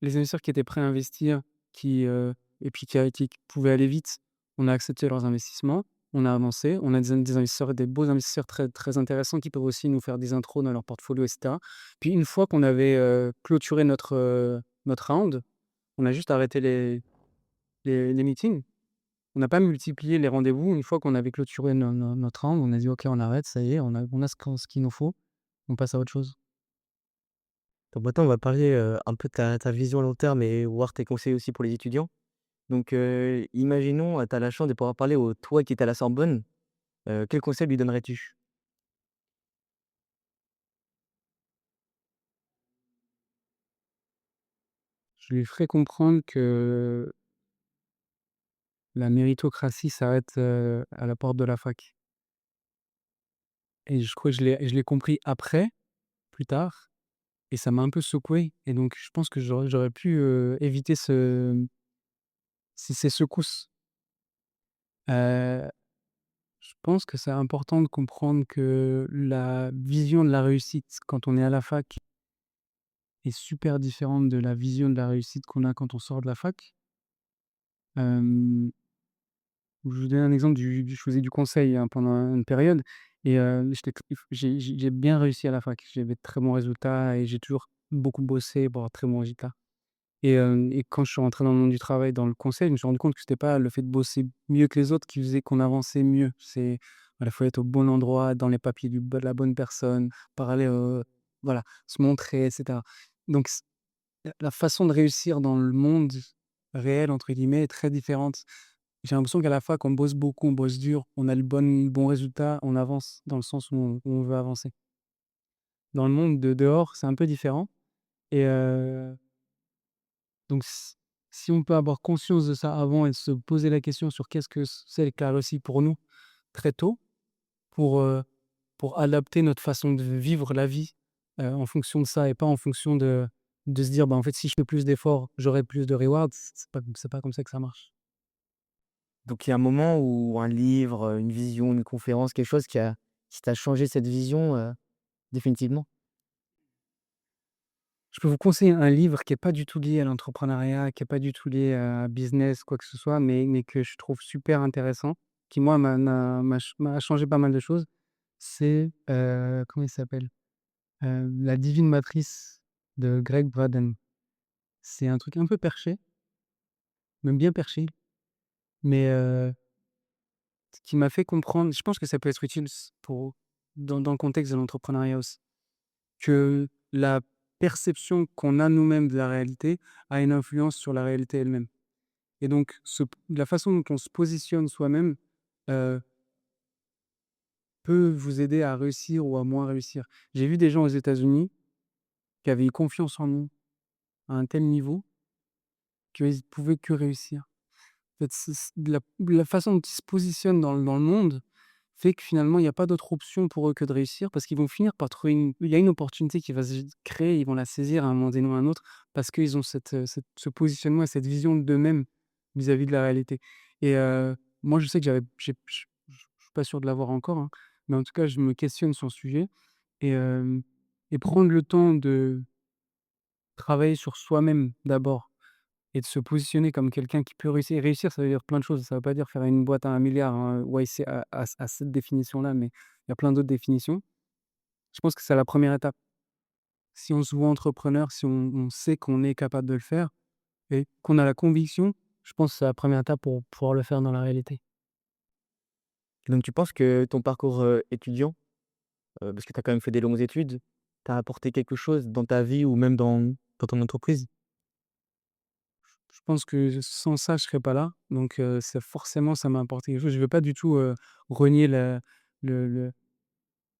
les investisseurs qui étaient prêts à investir, et puis qui pouvaient aller vite, on a accepté leurs investissements, on a avancé, on a des investisseurs, des beaux investisseurs très, très intéressants qui peuvent aussi nous faire des intros dans leur portfolio et cetera. Puis une fois qu'on avait, clôturé notre round, on a juste arrêté les meetings. On n'a pas multiplié les rendez-vous. Une fois qu'on avait clôturé notre round, on a dit: «OK, on arrête, ça y est, on a ce qu'il nous faut, on passe à autre chose». Donc maintenant, on va parler, un peu de ta vision à long terme et voir tes conseils aussi pour les étudiants. Donc, imaginons, tu as la chance de pouvoir parler au toi qui était à la Sorbonne, quel conseil lui donnerais-tu? Je lui ferai comprendre que la méritocratie s'arrête, à la porte de la fac et je crois que je l'ai compris après, plus tard et ça m'a un peu secoué et donc je pense que j'aurais pu, éviter ces secousses. Heu, je pense que c'est important de comprendre que la vision de la réussite quand on est à la fac est super différente de la vision de la réussite qu'on a quand on sort de la fac. Hem Je vous donne un exemple je faisais du conseil, hein, pendant une période et j'étais tr j'ai bien réussi à la fac. J'avais de très bons résultats et j'ai toujours beaucoup bossé pour avoir de très bons résultats et quand je suis rentré dans le monde du travail, dans le conseil, je me suis rendu compte que c'était pas le fait de bosser mieux que les autres qui faisait qu'on avançait mieux. Voilà, faut être au bon endroit, dans les papiers de la bonne personne, parler, voilà, se montrer et cetera. Donc la façon de réussir dans le monde «réel» entre guillemets est très différente. J'ai l'impression qu'à la fac, on bosse beaucoup, on bosse dur, on a le bon résultat, on avance dans le sens où on veut avancer. Dans le monde de dehors, c'est un peu différent et donc Si on peut avoir conscience de ça avant et se poser la question sur qu'est-ce que c'est que la réussite pour nous très tôt, pour, pour adapter notre façon de vivre la vie, en fonction de ça et pas en fonction de se dire: «Bah, en fait, si je fais plus d'efforts, j'aurai plus de rewards». C'est pas comme ça que ça marche. Donc il y a un moment où un livre, une vision, une conférence, quelque chose qui t'a changé cette vision, définitivement? Je peux vous conseiller un livre qui est pas du tout lié à l'entrepreneuriat, qui est pas du tout lié à business, quoi que ce soit, mais que je trouve super intéressant, qui moi m'a changé pas mal de choses. C'est, comment il s'appelle? La Divine Matrice de Greg Braden. C'est un truc un peu perché, même bien perché, mais qui m'a fait comprendre, je pense que ça peut être utile pour dans le contexte de l'entrepreneuriat aussi, que la perception qu'on a nous-mêmes de la réalité a une influence sur la réalité elle-même. Et donc la façon dont on se positionne soi-même, heu, peut vous aider à réussir ou à moins réussir. J'ai vu des gens aux États-Unis qui avaient eu confiance en eux à un tel niveau qu'ils pouvaient que réussir. En fait, c'est la façon dont ils se positionnent dans le monde fait que finalement, il y a pas d'autre option pour eux que de réussir parce qu'ils vont finir par trouver il y a une opportunité qui va se créer, ils vont la saisir à un moment donné ou à un autre parce qu'ils ont ce positionnement et cette vision d'eux-mêmes vis-à-vis de la réalité. Et moi, je sais que je suis pas sûr de l'avoir encore, hein, mais en tout cas, je me questionne sur le sujet et et prendre le temps de travailler sur soi-même d'abord et de se positionner comme quelqu'un qui peut réussir. Et réussir, ça veut dire plein de choses. Ça veut pas dire faire une boîte à 1 milliard, hein. Ouais, c'est à cette définition-là, mais il y a plein d'autres définitions. Je pense que c'est la première étape. Si on se voit entrepreneur, si on sait qu'on est capable de le faire et qu'on a la conviction, je pense que c'est la première étape pour pouvoir le faire dans la réalité. Donc tu penses que ton parcours, étudiant, parce que tu as quand même fait des longues études, t'a apporté quelque chose dans ta vie ou même dans ton entreprise? Je pense que sans ça, je serais pas là. Donc, ça forcément, ça m'a apporté quelque chose. Je veux pas du tout, renier le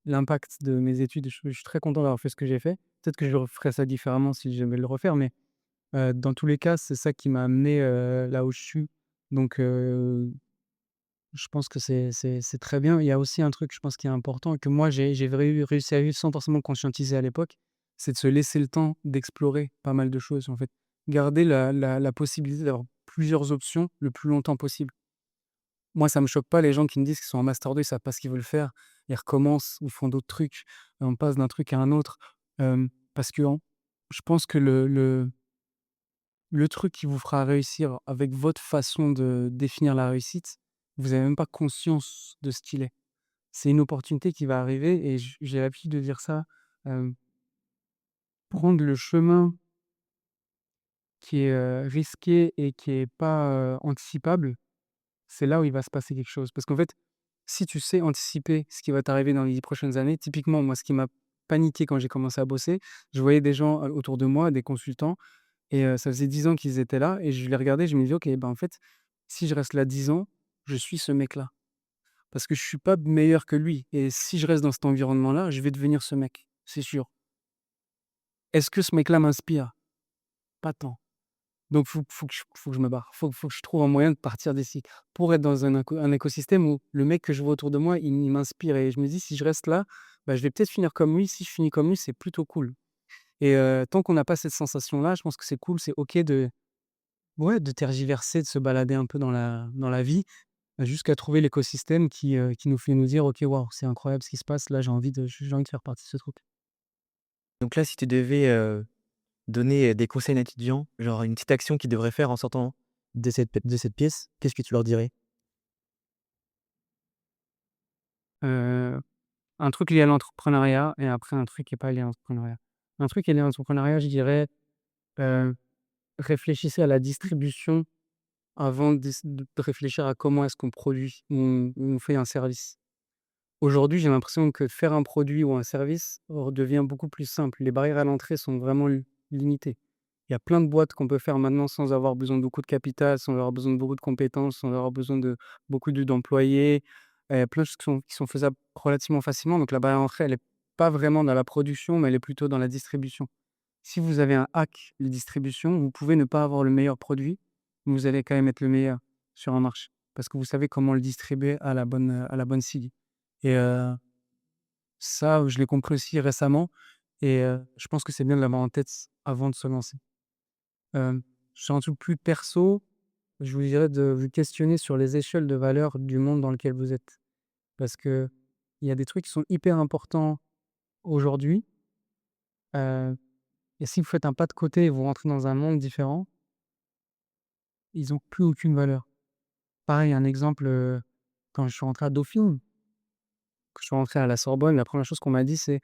l'impact de mes études. Je suis très content d'avoir fait ce que j'ai fait. Peut-être que je referais ça différemment si je devais le refaire, mais dans tous les cas, c'est ça qui m'a amené, là où je suis. Donc je pense que c'est très bien. Il y a aussi un truc, je pense, qui est important et que moi j'ai réussi à vivre sans forcément conscientiser à l'époque, c'est de se laisser le temps d'explorer pas mal de choses, en fait. Garder la possibilité d'avoir plusieurs options le plus longtemps possible. Moi, ça me choque pas les gens qui me disent qu'ils sont en master 2, ils savent pas ce qu'ils veulent faire. Ils recommencent ou font d'autres trucs, on passe d'un truc à un autre, parce qu'en je pense que le truc qui vous fera réussir avec votre façon de définir la réussite, vous avez même pas conscience de ce qu'il est. C'est une opportunité qui va arriver et j'ai l'habitude de dire ça, hem, prendre le chemin qui est, risqué et qui est pas, anticipable, c'est là où il va se passer quelque chose. Parce qu'en fait, si tu sais anticiper ce qui va t'arriver dans les 10 prochaines années, typiquement, moi, ce qui m'a paniqué quand j'ai commencé à bosser, je voyais des gens, autour de moi, des consultants et ça faisait 10 ans qu'ils étaient là et je les regardais, je me disais: «OK, ben, en fait, si je reste là 10 ans, je suis ce mec-là. Parce que je suis pas meilleur que lui et si je reste dans cet environnement-là, je vais devenir ce mec, c'est sûr. Est-ce que ce mec-là m'inspire? Pas tant. Donc faut que je me barre. Faut que je trouve un moyen de partir d'ici pour être dans un écosystème où le mec que je vois autour de moi, il m'inspire et je me dis: «Si je reste là, bah, je vais peut-être finir comme lui. Si je finis comme lui, c'est plutôt cool» et tant qu'on n'a pas cette sensation-là, je pense que c'est cool, c'est OK de ouais, de tergiverser, de se balader un peu dans la vie, jusqu'à trouver l'écosystème qui nous fait nous dire: «OK, waouh, c'est incroyable ce qui se passe, là, j'ai envie de faire partie de ce truc». Donc là, si tu devais, donner, des conseils à un étudiant, genre une petite action qu'ils devraient faire en sortant de cette pièce, qu'est-ce que tu leur dirais? Heu, un truc lié à l'entrepreneuriat et après un truc qui est pas lié à l'entrepreneuriat. Un truc qui est lié à l'entrepreneuriat, je dirais, heu, réfléchissez à la distribution avant de réfléchir à comment est-ce qu'on produit ou on fait un service. Aujourd'hui, j'ai l'impression que faire un produit ou un service redevient beaucoup plus simple. Les barrières à l'entrée sont vraiment limitées. Il y a plein de boîtes qu'on peut faire maintenant sans avoir besoin de beaucoup de capital, sans avoir besoin de beaucoup de compétences, sans avoir besoin de beaucoup d'employés. Plein de choses qui sont faisables relativement facilement. Donc la barrière à l'entrée, elle est pas vraiment dans la production, mais elle est plutôt dans la distribution. Si vous avez un hack de distribution, vous pouvez ne pas avoir le meilleur produit, mais vous allez quand même être le meilleur sur un marché. Parce que vous savez comment le distribuer à la bonne cible. Et ça, je l'ai compris aussi récemment et je pense que c'est bien de l'avoir en tête avant de se lancer. Hem, sur un truc plus perso, je vous dirais de vous questionner sur les échelles de valeur du monde dans lequel vous êtes. Parce qu'il y a des trucs qui sont hyper importants aujourd'hui, heu et si vous faites un pas de côté et vous rentrez dans un monde différent, ils ont plus aucune valeur. Pareil, un exemple, quand je suis rentré à Dauphine, quand je suis rentré à la Sorbonne, la première chose qu'on m'a dit c'est: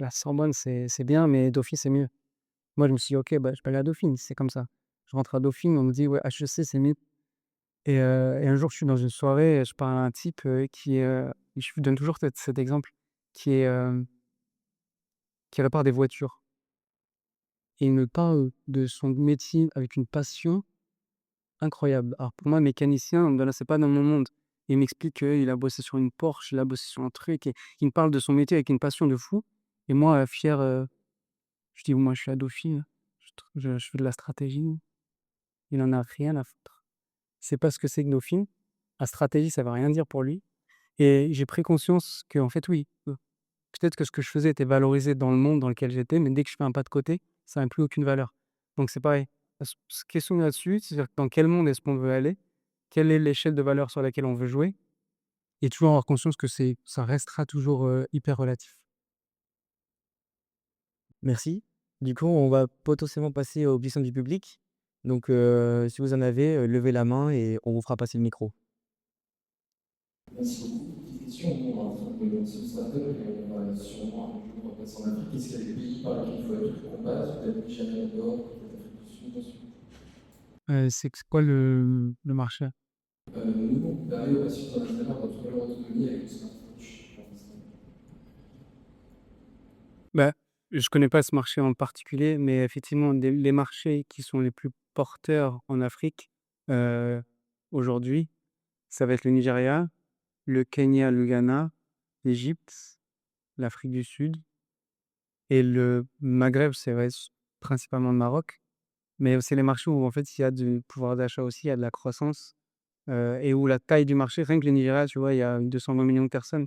«La Sorbonne, c'est bien, mais Dauphine, c'est mieux». Moi, je me suis dit: «OK, bah, je vais aller à Dauphine, c'est comme ça». Je rentre à Dauphine, on me dit: «Ouais, HEC, c'est mieux». Et un jour, je suis dans une soirée, je parle à un type, qui est, je lui donne toujours cet exemple, qui est, qui répare des voitures et il me parle de son métier avec une passion incroyable. Alors pour moi, mécanicien, ben là, c'est pas dans mon monde. Il m'explique qu'il a bossé sur une Porsche, il a bossé sur un truc et il me parle de son métier avec une passion de fou et moi, fier, je dis: «Moi, je suis à Dauphine, je fais de la stratégie». Il en a rien à foutre. Il sait pas ce que c'est que Dauphine. La stratégie, ça veut rien dire pour lui et j'ai pris conscience qu'en fait, oui, peut-être que ce que je faisais était valorisé dans le monde dans lequel j'étais, mais dès que je fais un pas de côté, ça n'a plus aucune valeur. Donc c'est pareil, se questionner là-dessus, c'est-à-dire dans quel monde est-ce qu'on veut aller? Quelle est l'échelle de valeur sur laquelle on veut jouer? Et toujours avoir conscience que ça restera toujours, hyper relatif. Merci. Du coup, on va potentiellement passer aux questions du public. Donc, si vous en avez, levez la main et on vous fera passer le micro. Merci beaucoup. Petite question, nous, on est en train de lancer une startup et on va sûrement un jour passer en Afrique. Est-ce qu'il y a des pays par lesquels il faut être qu'on passe, peut-être Nigeria d'or, peut-être Afrique du Sud? C'est quoi le marché? Nous, on arrive au passif international à retrouver leur autonomie avec une smartwatch pour l'instant. Bah, je connais pas ce marché en particulier, mais effectivement, les marchés qui sont les plus porteurs en Afrique, heu, aujourd'hui, ça va être le Nigeria, le Kenya, le Ghana, l'Égypte, l'Afrique du Sud et le Maghreb, c'est vrai, principalement le Maroc. Mais c'est les marchés où en fait il y a du pouvoir d'achat aussi, il y a de la croissance, et où la taille du marché, rien que le Nigeria, tu vois, il y a 220 millions de personnes.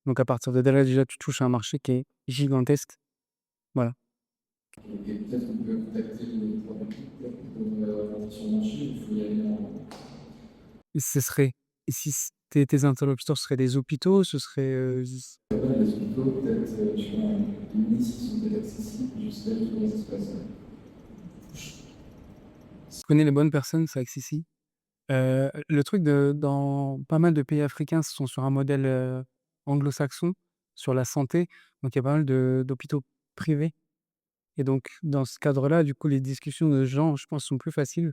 Donc à partir de là, déjà, tu touches à un marché qui est gigantesque. Voilà. Et peut-être qu'on peut contacter les producteurs pour rentrer sur le marché, il faut y aller en. Et ce serait et si c tes interlocuteurs seraient des hôpitaux, ce serait, Ouais, les hôpitaux, peut-être, tu vois, les ministres qui sont peut-être accessibles, je sais pas du tout comment ça se passe. si tu connais les bonnes personnes, c'est accessible. Le truc dans pas mal de pays africains, ce sont sur un modèle, anglo-saxon, sur la santé. Donc il y a pas mal d'hôpitaux privés. Et donc, dans ce cadre-là, du coup, les discussions de gens, je pense, sont plus faciles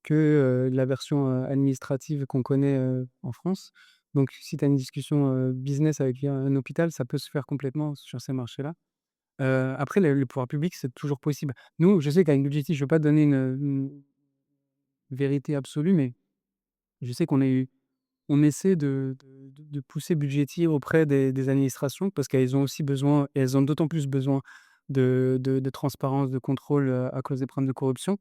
que, la version, administrative qu'on connaît, en France. Donc si tu as une discussion, business avec un hôpital, ça peut se faire complètement sur ces marchés-là. Après le pouvoir public, c'est toujours possible. Nous, je sais qu'avec Budgety, je ne veux pas donner une vérité absolue, mais je sais on essaie de pousser Budgety auprès des administrations parce qu'elles ont aussi besoin et elles ont d'autant plus besoin de transparence, de contrôle, à cause des problèmes de corruption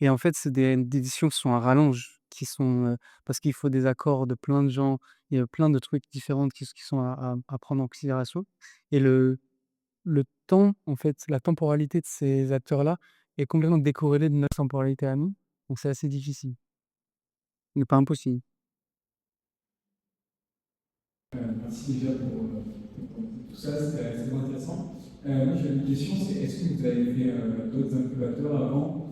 et en fait, c'est des décisions qui sont à rallonge, qui sont, parce qu'il faut des accords de plein de gens, il y a plein de trucs différents qui sont à prendre en considération et le temps, en fait, la temporalité de ces acteurs-là est complètement décorrélée de notre temporalité à nous, donc c'est assez difficile, mais pas impossible. Merci déjà pour tout ça, c'était très intéressant. Moi, j'avais une question, c'est est-ce que vous avez fait d'autres incubateurs avant?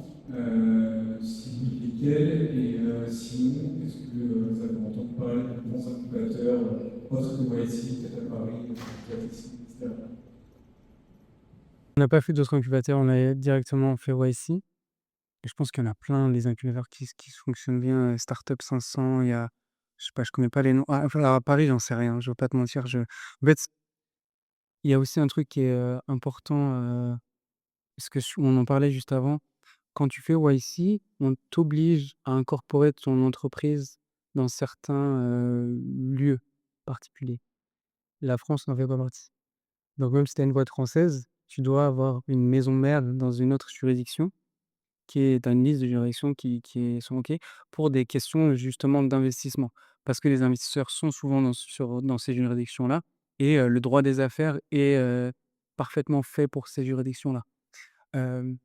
Si oui, lesquels? Et sinon, est-ce que vous avez entendu parler de bons incubateurs autres que YC, peut-être à Paris, etc. On n'a pas fait d'autres incubateurs, on a directement fait YC et je pense qu'il y en a plein, les incubateurs qui fonctionnent bien, Startup 500, il y a je sais pas, je connais pas les noms. Ah, enfin, alors à Paris, j'en sais rien, je vais pas te mentir, en fait, il y a aussi un truc qui est, important, parce que on en parlait juste avant. Quand tu fais YC, on t'oblige à incorporer ton entreprise dans certains, lieux particuliers. La France n'en fait pas partie. Donc même si tu as une boîte française, tu dois avoir une maison mère dans une autre juridiction qui est une liste de juridictions sont OK pour des questions justement d'investissement. Parce que les investisseurs sont souvent dans ces juridictions-là et le droit des affaires est, parfaitement fait pour ces juridictions-là. Hem,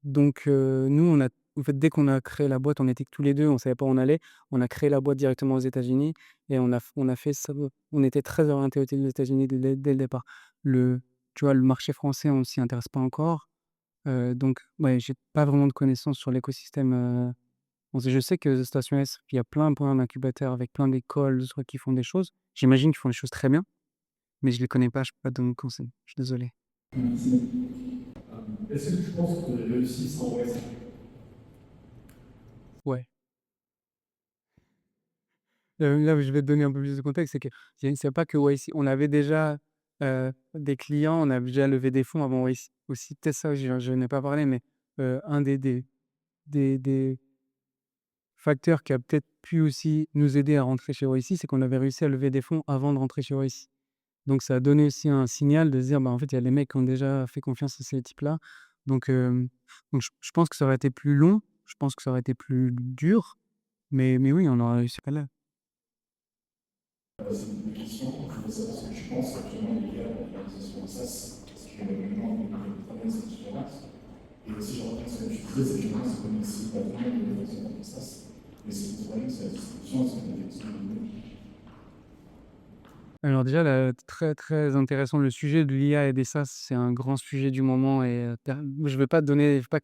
nous, en fait, dès qu'on a créé la boîte, on était que tous les 2, on savait pas où on allait. On a créé la boîte directement aux États-Unis et on a fait ça, on était très orientés aux États-Unis dès le départ. Le Tu vois, le marché français, on s'y intéresse pas encore. Donc ouais, j'ai pas vraiment de connaissances sur l'écosystème, bon, je sais que Station S, il y a plein d'incubateurs avec plein d'écoles, de trucs qui font des choses. J'imagine qu'ils font les choses très bien, mais je les connais pas, je peux pas te donner de conseils. Je suis désolé. Merci. Est-ce que tu penses que tu aurais réussi sans West? Ouais. Là où je vais te donner un peu plus de contexte, c'est que c'est pas que YC, on avait déjà, des clients, on avait déjà levé des fonds avant YC aussi. Peut-être ça, je n'ai pas parlé, mais, un des facteur qui a peut-être pu aussi nous aider à rentrer chez Oasis, c'est qu'on avait réussi à lever des fonds avant de rentrer chez Oasis. Donc ça a donné aussi un signal de se dire: «Bah, en fait, il y a les mecs qui ont déjà fait confiance à ces types-là». Donc je pense que ça aurait été plus long, je pense que ça aurait été plus dur, mais oui, on aurait réussi à là. C'est une question. Je voulais savoir ce que tu penses actuellement des gars de la réalisation de SAS, parce que maintenant, on est très bien cette sujet-là. Et aussi, je reviens sur ce que tu disais, c'est que les gens ne se connaissent pas vraiment de la façon de SAS. Mais c'est le problème, c'est la distribution, c'est la direction de Alors déjà, là, très, très intéressant le sujet de l'IA et des SaaS, c'est un grand sujet du moment et je vais pas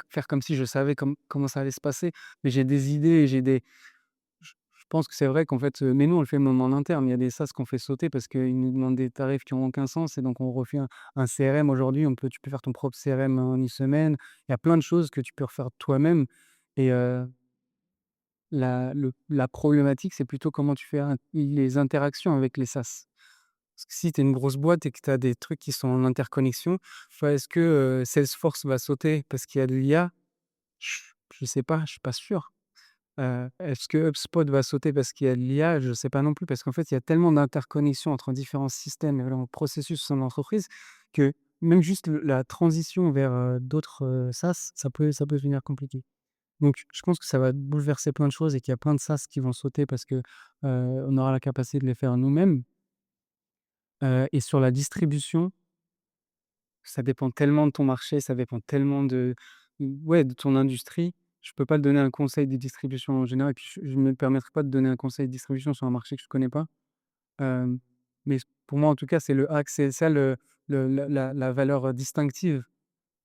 faire comme si je savais comment ça allait se passer, mais j'ai des idées et je pense que c'est vrai qu'en fait, mais nous, on le fait même en interne. Il y a des SaaS qu'on fait sauter parce qu'ils nous demandent des tarifs qui ont aucun sens et donc on refait un CRM aujourd'hui, tu peux faire ton propre CRM en une semaine. Il y a plein de choses que tu peux refaire toi-même et la problématique, c'est plutôt comment tu fais les interactions avec les SaaS. Parce que si tu es une grosse boîte et que tu as des trucs qui sont en interconnexion, est-ce que, Salesforce va sauter parce qu'il y a de l'IA? Je sais pas, je suis pas sûr. Est-ce que HubSpot va sauter parce qu'il y a de l'IA? Je sais pas non plus, parce qu'en fait, il y a tellement d'interconnexions entre différents systèmes et vraiment processus dans l'entreprise que même juste la transition vers, d'autres, SaaS, ça peut devenir compliqué. Donc je pense que ça va bouleverser plein de choses et qu'il y a plein de SaaS qui vont sauter parce que, on aura la capacité de les faire nous-mêmes. Et sur la distribution, ça dépend tellement de ton marché, ça dépend tellement ouais, de ton industrie. Je peux pas te donner un conseil de distribution en général et puis je me permettrai pas de donner un conseil de distribution sur un marché que je connais pas. Hem, mais pour moi, en tout cas, c'est le hack, c'est ça la valeur, distinctive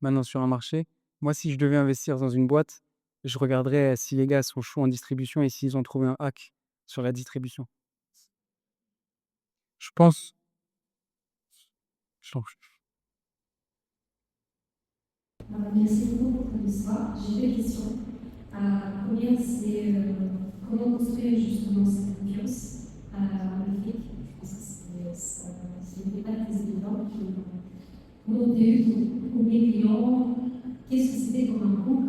maintenant sur un marché. Moi, si je devais investir dans une boîte, je regarderais si les gars sont chauds en distribution et s'ils ont trouvé un hack sur la distribution. Je pense je Merci beaucoup pour ton histoire. J'ai deux questions. La première, c'est comment construire justement cette confiance en l'équipe. Je pense que ce n'était pas très évident. Comment tu as eu ton premier client? Qu'est-ce que c'était comme un groupe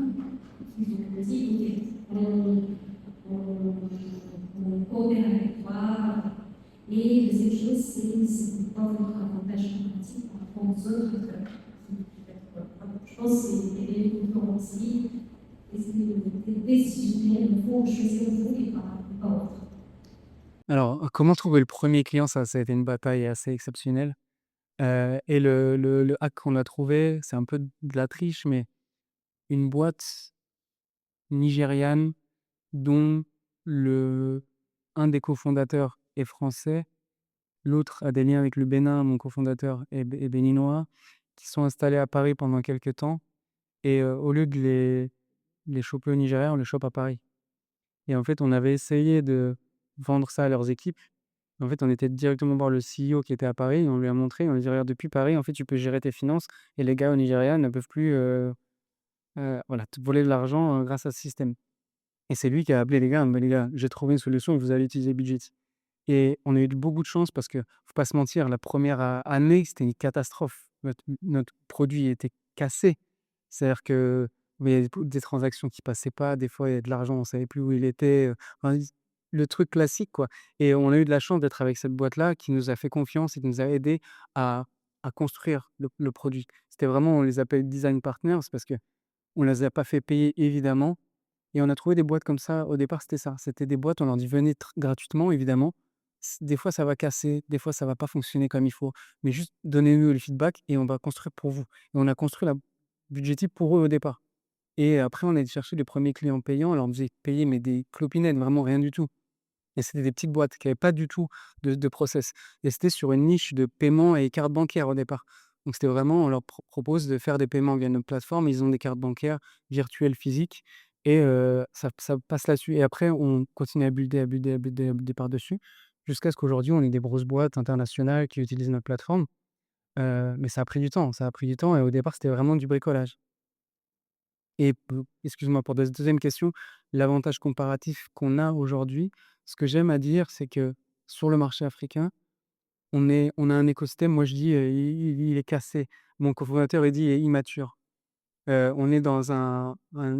qui vous dit, OK, on coopère avec toi. Et deuxième chose, c'est pas votre avantage compétitif par rapport aux autres. Je pense que c'est des concurrents aussi. Et c'est des décisions qu'il faut choisir vous et pas autre. Alors, comment trouver le premier client? Ça a été une bataille assez exceptionnelle, et le hack qu'on a trouvé, c'est un peu de la triche, mais une boîte nigériane dont le un des cofondateurs est français, l'autre a des liens avec le Bénin, mon cofondateur est béninois, qui sont installés à Paris pendant quelque temps et au lieu de les choper au Nigeria, on les chope à Paris et en fait, on avait essayé de vendre ça à leurs équipes. En fait, on était directement voir le CEO qui était à Paris et on lui a montré, on lui a dit: «Regarde, depuis Paris, en fait, tu peux gérer tes finances et les gars au Nigeria ne peuvent plus, voilà, te voler de l'argent, grâce à ce système». Et c'est lui qui a appelé les gars: «Mais les gars, j'ai trouvé une solution, vous allez utiliser Budget». Et on a eu beaucoup de chance parce que, faut pas se mentir, la première année, c'était une catastrophe. Notre produit était cassé. C'est-à-dire que, il y avait des transactions qui passaient pas, des fois, il y avait de l'argent, on savait plus où il était, enfin, le truc classique, quoi. Et on a eu de la chance d'être avec cette boîte-là qui nous a fait confiance et qui nous a aidés à construire le produit. C'était vraiment, on les appelle design partners parce qu'on les a pas fait payer évidemment et on a trouvé des boîtes comme ça. Au départ, c'était ça. C'était des boîtes, on leur dit: «Venez gratuitement», évidemment. Des fois, ça va casser, des fois, ça va pas fonctionner comme il faut, mais juste donnez-nous le feedback et on va construire pour vous. Et on a construit la Budgety pour eux au départ. Et après, on a été chercher les premiers clients payants, on leur faisait payer mais des clopinettes, vraiment rien du tout. Et c'était des petites boîtes qui avaient pas du tout de process. Et c'était sur une niche de paiement et cartes bancaires au départ. Donc c'était vraiment, on leur propose de faire des paiements via notre plateforme. Ils ont des cartes bancaires virtuelles, physiques, et ça passe là-dessus. Et après, on continue à builder, à builder, à builder, à builder par-dessus, jusqu'à ce qu'aujourd'hui, on ait des grosses boîtes internationales qui utilisent notre plateforme. Mais ça a pris du temps, ça a pris du temps, et au départ, c'était vraiment du bricolage. Et excuse-moi pour la deuxième question, l'avantage comparatif qu'on a aujourd'hui, ce que j'aime à dire, c'est que sur le marché africain, on a un écosystème, moi je dis, il est cassé. Mon cofondateur, il dit: «Il est immature». On est dans un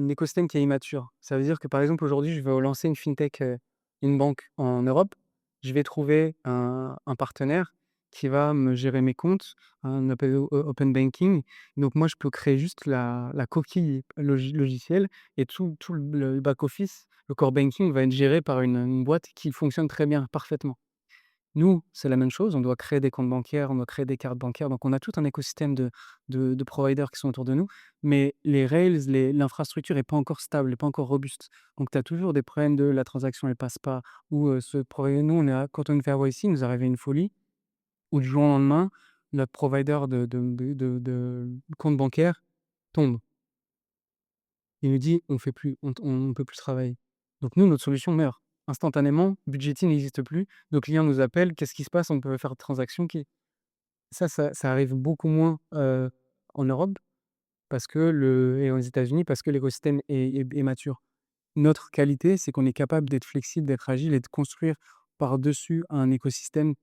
écosystème qui est immature. Ça veut dire que, par exemple, aujourd'hui, je veux lancer une fintech, une banque en Europe. Je vais trouver un partenaire qui va me gérer mes comptes, un open banking. Donc moi, je peux créer juste la coquille logicielle, et tout le back office, le core banking va être géré par une boîte qui fonctionne très bien, parfaitement. Nous, c'est la même chose, on doit créer des comptes bancaires, on doit créer des cartes bancaires, donc on a tout un écosystème de providers qui sont autour de nous, mais les rails, l'infrastructure n'est pas encore stable, n'est pas encore robuste. Donc tu as toujours des problèmes de la transaction, elle passe pas, ou ce provider, nous, quand on fait KYC, il nous arrivait une folie, où du jour au lendemain, notre provider de compte bancaire tombe. Il nous dit: «On fait plus, on peut plus travailler». Donc nous, notre solution meurt. Instantanément, Budgety n'existe plus, nos clients nous appellent: «Qu'est-ce qui se passe? On peut faire de transaction qui». Ça arrive beaucoup moins, en Europe, et aux États-Unis, parce que l'écosystème est mature. Notre qualité, c'est qu'on est capable d'être flexible, d'être agile et de construire par-dessus un écosystème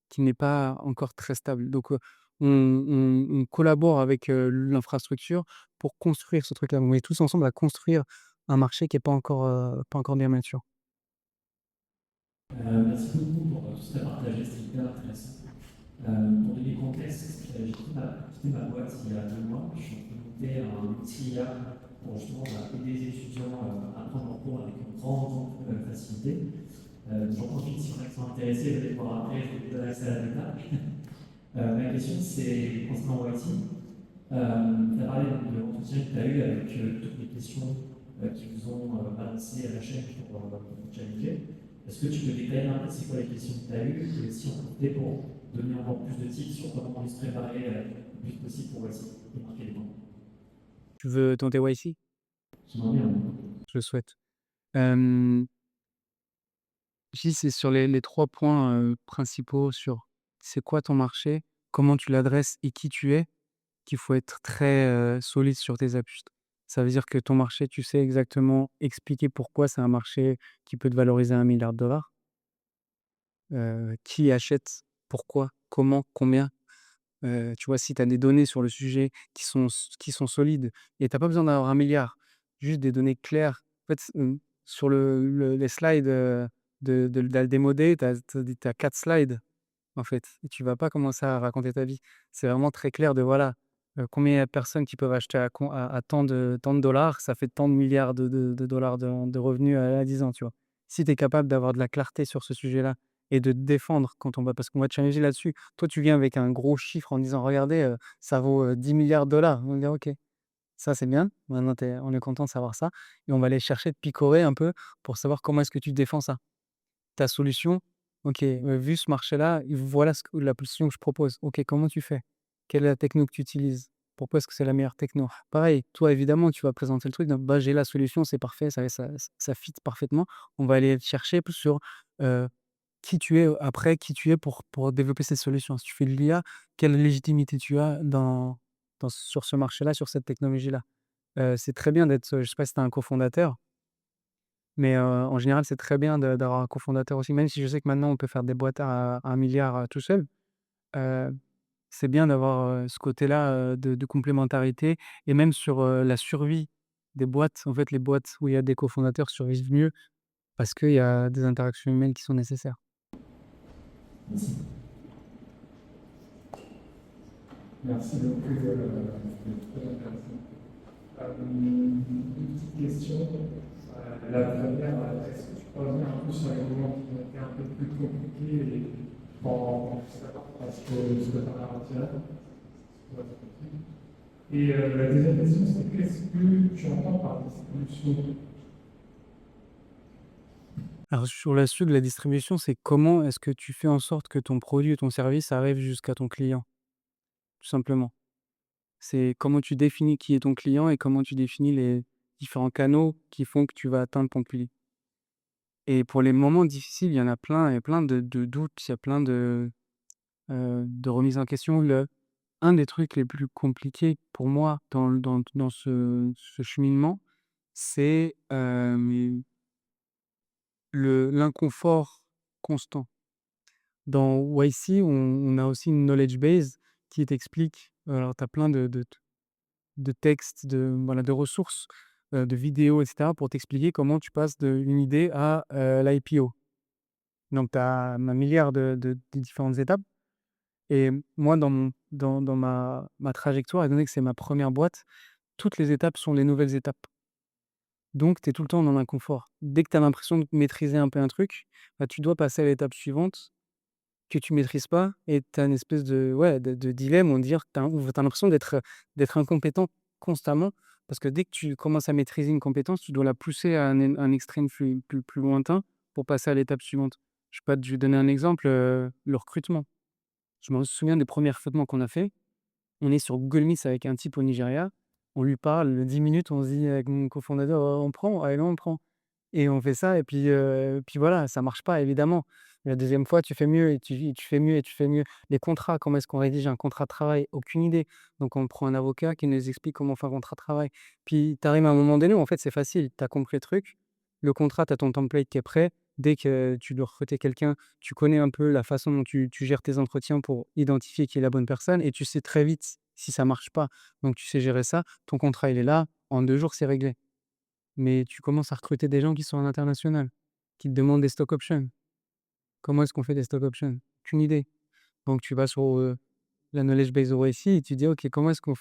qui n'est pas encore très stable. Donc, on collabore avec, l'infrastructure pour construire ce truc-là. On est tous ensemble à construire un marché qui est pas encore bien mature. Merci beaucoup pour tout ce que tu as partagé, c'est hyper intéressant. Pour donner le contexte, j'ai quitté ma boîte il y a 2 mois. Je suis en train de monter un outil IA pour justement aider les étudiants à prendre leur cours avec une grande facilité. J'en profite si vous sont intéressés, vous allez pouvoir après, je vous donne accès à la bêta. Ma question, c'est concernant YT. Tu as parlé de l'entretien que tu as eu avec toutes les questions qui vous ont balancées à la chaîne pour challenger. Est-ce que tu peux détailler un peu c'est quoi les questions que tu as eues et aussi en compter pour donner encore plus de tips sur comment on se préparer le plus possible pour YT et marquer les points? Tu veux tenter YC? J'aimerais bien. Je le souhaite. Hem, J c'est sur les 3 points, principaux sur c'est quoi ton marché, comment tu l'adresses et qui tu es, qu'il faut être très, solide sur tes appuis. Ça veut dire que ton marché, tu sais exactement expliquer pourquoi c'est un marché qui peut te valoriser 1 milliard de dollars. Qui achète, pourquoi, comment, combien. Tu vois, si tu as des données sur le sujet qui sont solides, et tu as pas besoin d'avoir 1 milliard, juste des données claires. En fait, sur les slides, de la démo day, tu as 4 slides, en fait, et tu vas pas commencer à raconter ta vie. C'est vraiment très clair de voilà, combien il y a de personnes qui peuvent acheter à tant de dollars, ça fait tant de milliards de dollars de revenus à 10 ans, tu vois? Si tu es capable d'avoir de la clarté sur ce sujet-là et de te défendre quand on va parce qu'on va te challenger là-dessus. Toi, tu viens avec un gros chiffre en disant: «Regardez, ça vaut, 10 milliards de dollars». On va dire: «OK, ça c'est bien, maintenant on est content de savoir ça», et on va aller chercher de picorer un peu pour savoir comment est-ce que tu défends ça. Ta solution, OK, vu ce marché-là, voilà la solution que je propose. OK, comment tu fais? Quelle est la techno que tu utilises? Pourquoi est-ce que c'est la meilleure techno? Pareil, toi évidemment, tu vas présenter le truc, donc bah, j'ai la solution, c'est parfait, ça fit parfaitement. On va aller chercher plus sur, heu, qui tu es, après, qui tu es pour développer cette solution. Si tu fais de l'IA, quelle légitimité tu as sur ce marché-là, sur cette technologie-là? C'est très bien d'être, je sais pas si tu as un cofondateur, mais en général, c'est très bien d'avoir un cofondateur aussi, même si je sais que maintenant on peut faire des boîtes à 1 milliard tout seul. Heu, c'est bien d'avoir, ce côté-là, de complémentarité, et même sur, la survie des boîtes. En fait, les boîtes où il y a des cofondateurs survivent mieux parce qu'il y a des interactions humaines qui sont nécessaires. Merci. Merci beaucoup, c'était très intéressant. Une petite question. La première, est-ce que tu peux revenir un peu sur les moments qui ont été un peu plus compliqués et parce que ce que tu as retiré? Et la deuxième question, c'est qu'est-ce que tu entends par distribution? Alors sur la suite de la distribution, c'est comment est-ce que tu fais en sorte que ton produit ou ton service arrive jusqu'à ton client, tout simplement. C'est comment tu définis qui est ton client et comment tu définis les différents canaux qui font que tu vas atteindre ton public. Et pour les moments difficiles, il y en a plein, il y a plein de doutes, il y a plein de remises en question. Un des trucs les plus compliqués pour moi dans ce cheminement, c'est, l'inconfort constant. Dans YC, on a aussi une knowledge base qui t'explique, alors tu as plein de textes, voilà, de ressources, de vidéos et cetera pour t'expliquer comment tu passes d'une idée à, l'IPO. Donc tu as un milliard de différentes étapes et moi dans ma trajectoire, étant donné que c'est ma première boîte, toutes les étapes sont les nouvelles étapes. Donc tu es tout le temps dans l'inconfort. Dès que tu as l'impression de maîtriser un peu un truc, bah, tu dois passer à l'étape suivante que tu maîtrises pas et tu as une espèce de ouais, de dilemme, on dire, tu as l'impression d'être incompétent constamment parce que dès que tu commences à maîtriser une compétence, tu dois la pousser à un extrême plus lointain pour passer à l'étape suivante. Je vais donner un exemple, le recrutement. Je me souviens des premiers recrutements qu'on a fait. On est sur Google Meet avec un type au Nigeria. On lui parle 10 minutes, on se dit avec mon cofondateur: On prend? Allez, on prend». Et on fait ça et puis voilà, ça marche pas évidemment. La deuxième fois, tu fais mieux et tu fais mieux et tu fais mieux. Les contrats, comment est-ce qu'on rédige un contrat de travail? Aucune idée. Donc on prend un avocat qui nous explique comment on fait un contrat de travail. Puis tu arrives à un moment donné où en fait c'est facile, tu as compris le truc. Le contrat, tu as ton template qui est prêt. Dès que tu dois recruter quelqu'un, tu connais un peu la façon dont tu gères tes entretiens pour identifier qui est la bonne personne et tu sais très vite si ça marche pas. Donc tu sais gérer ça. Ton contrat, il est là. En 2 jours, c'est réglé. Mais tu commences à recruter des gens qui sont à l'international, qui te demandent des stock options. Comment est-ce qu'on fait des stock options? Aucune idée. Donc tu vas sur, la knowledge base OSI et tu dis: «OK, comment est-ce qu'on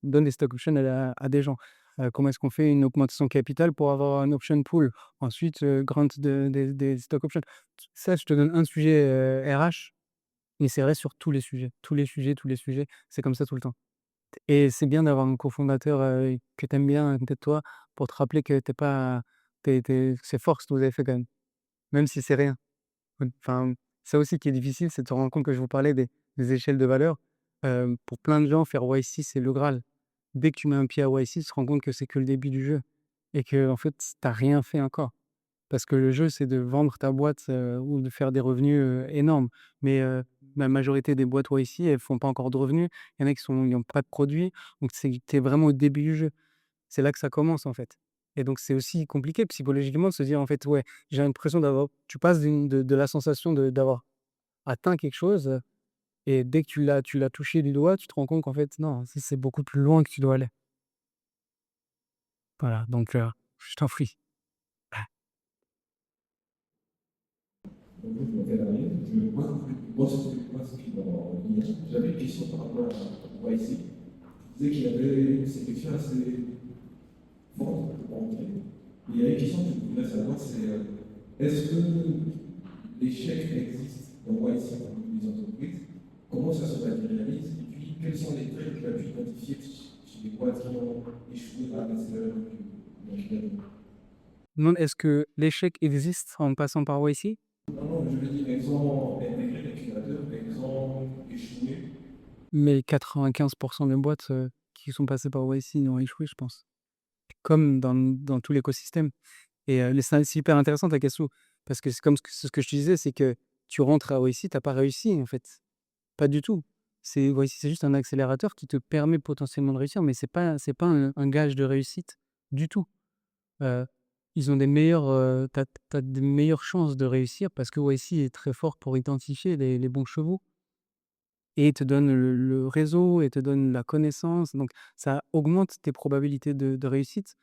donne des stock options à des gens? Comment est-ce qu'on fait une augmentation de capital pour avoir un option pool? Ensuite, grant des stock options». Ça, je te donne un sujet, RH, mais c'est vrai sur tous les sujets. Tous les sujets, tous les sujets, c'est comme ça tout le temps. Et c'est bien d'avoir un cofondateur, que tu aimes bien à côté de toi pour te rappeler que tu es pas c'est fort ce que vous avez fait quand même si c'est rien. Enfin, ça aussi qui est difficile, c'est de te rendre compte que je vous parlais des échelles de valeur. Pour plein de gens, faire YC, c'est le graal. Dès que tu mets un pied à YC, tu te rends compte que c'est que le début du jeu et que en fait, tu as rien fait encore. Parce que le jeu, c'est de vendre ta boîte, ou de faire des revenus, énormes. Mais, la majorité des boîtes YC, elles font pas encore de revenus. Il y en a qui ont pas de produits, donc tu es vraiment au début du jeu. C'est là que ça commence, en fait. Et donc c'est aussi compliqué psychologiquement de se dire, en fait: «Ouais, j'ai l'impression d'avoir» tu passes de la sensation d'avoir atteint quelque chose, et dès que tu l'as touché du doigt, tu te rends compte qu'en fait, non, c'est beaucoup plus loin que tu dois aller. Voilà, donc, je t'en prie. Bonjour, je m'appelle Ariel. Moi, ce qui j'avais une question par rapport à YC. Tu disais qu'il y avait une sélection assez forte pour entrer. Il y a une question que je voudrais savoir, c'est est-ce que l'échec existe dans YC dans les entreprises? Comment ça se matérialise? Et puis, quels sont les traits que tu as pu identifier chez les boîtes qui ont échoué à l'accélérateur du Non, est-ce que l'échec existe en passant par YC? Non, non, je veux dire, elles ont intégré l'incubateur, elles ont échoué. Mais 95 des boîtes, qui sont passées par YC ont échoué, je pense. Comme dans tout l'écosystème. Et c'est hyper intéressant ta question, parce que c'est comme ce que je te disais, c'est que tu rentres à YC, tu as pas réussi, en fait. Pas du tout. YC, c'est juste un accélérateur qui te permet potentiellement de réussir, mais c'est pas un gage de réussite du tout. Heu, ils ont tu as des meilleures chances de réussir parce que YC est très fort pour identifier les bons chevaux et te donne le réseau et te donne la connaissance, donc ça augmente tes probabilités de réussite.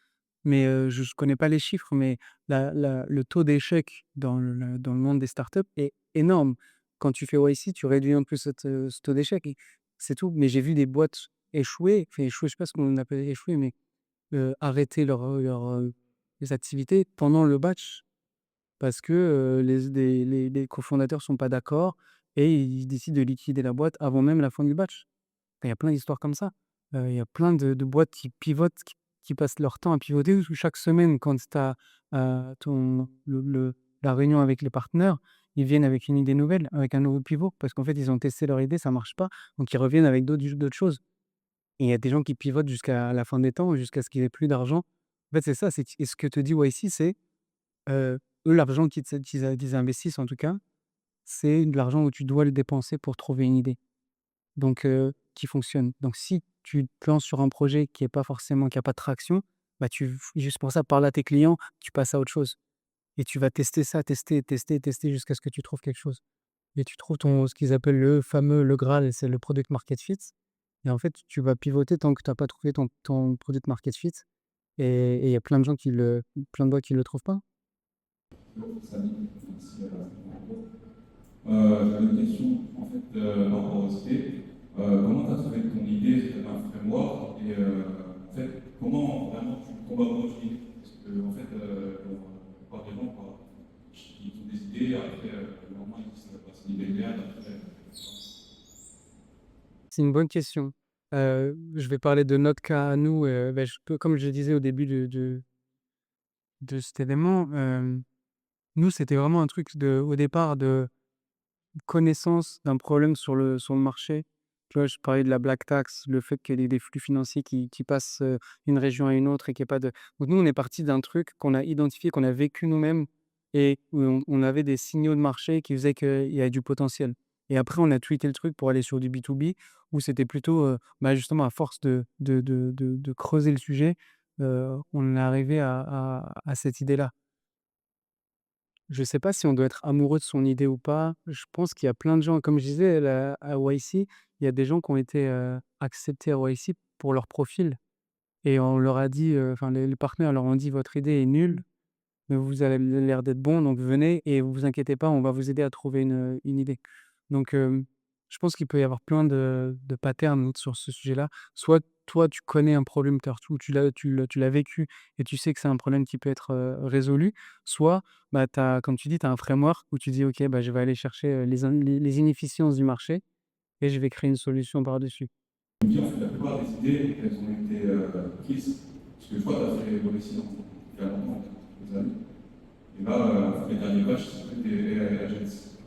Mais, je connais pas les chiffres, mais le taux d'échec dans le monde des startups est énorme. Quand tu fais YC, tu réduis un peu ce taux d'échec et c'est tout. Mais j'ai vu des boîtes échouer, enfin échouer, je sais pas ce qu'on appelle échouer, mais arrêter les activités pendant le batch parce que les cofondateurs sont pas d'accord et ils décident de liquider la boîte avant même la fin du batch. Il y a plein d'histoires comme ça. Il y a plein de boîtes qui pivotent, qui passent leur temps à pivoter, où chaque semaine, quand tu as la réunion avec les partenaires, ils viennent avec une idée nouvelle, avec un nouveau pivot, parce qu'en fait, ils ont testé leur idée, ça marche pas, donc ils reviennent avec d'autres choses. Et il y a des gens qui pivotent jusqu'à la fin des temps, jusqu'à ce qu'il y ait plus d'argent. En fait, c'est ça, et ce que te dit YC, c'est eux, l'argent qu'ils investissent, en tout cas, c'est de l'argent où tu dois le dépenser pour trouver une idée. Donc qui fonctionne. Donc si tu te lances sur un projet qui a pas de traction, bah, juste pour ça, parle à tes clients, tu passes à autre chose et tu vas tester ça, tester, tester, tester jusqu'à ce que tu trouves quelque chose et tu trouves ce qu'ils appellent le Graal, c'est le product market fit et en fait, tu vas pivoter tant que tu as pas trouvé ton product market fit et il y a plein de gens plein de boîtes qui le trouvent pas. Samy, merci. J'avais une question en fait par rapport au SP. Comment tu as trouvé ton idée? Tu avais un framework et en fait, comment vraiment tu combats votre idée? Parce que en fait, la plupart des gens qui ont des idées, après le lendemain ils disent c'est une idée idéale, après. C'est une bonne question. Je vais parler de notre cas à nous, comme je disais au début de cet élément, nous, c'était vraiment un truc au départ de connaissance d'un problème sur le marché. Tu vois, je parlais de la black tax, le fait qu'il y ait des flux financiers qui passent d'une région à une autre et qu'il n'y ait pas de. Donc, nous, on est parti d'un truc qu'on a identifié, qu'on a vécu nous-mêmes et où on avait des signaux de marché qui faisaient qu'il y avait du potentiel. Et après, on a tweaké le truc pour aller sur du B2B où c'était plutôt, justement, à force de creuser le sujet, on est arrivé à cette idée-là. Je sais pas si on doit être amoureux de son idée ou pas. Je pense qu'il y a plein de gens, comme je disais à YC, il y a des gens qui ont été acceptés à YC pour leur profil. Et on leur a dit, enfin les partenaires leur ont dit: «Votre idée est nulle, mais vous avez l'air d'être bon, donc venez et vous inquiétez pas, on va vous aider à trouver une idée». Donc je pense qu'il peut y avoir plein de patterns sur ce sujet-là. Soit toi, tu connais un problème, tu l'as vécu et tu sais que c'est un problème qui peut être résolu. Soit, bah, comme tu dis, tu as un framework où tu dis: «OK, bah, je vais aller chercher les inefficiences du marché et je vais créer une solution par-dessus». Je me dis, en fait, la plupart des idées, elles ont été prises. Parce que je vois, tu as fait évoluer ici il y a longtemps, quelques années. Et là, les derniers batchs, c'est que des AI agents.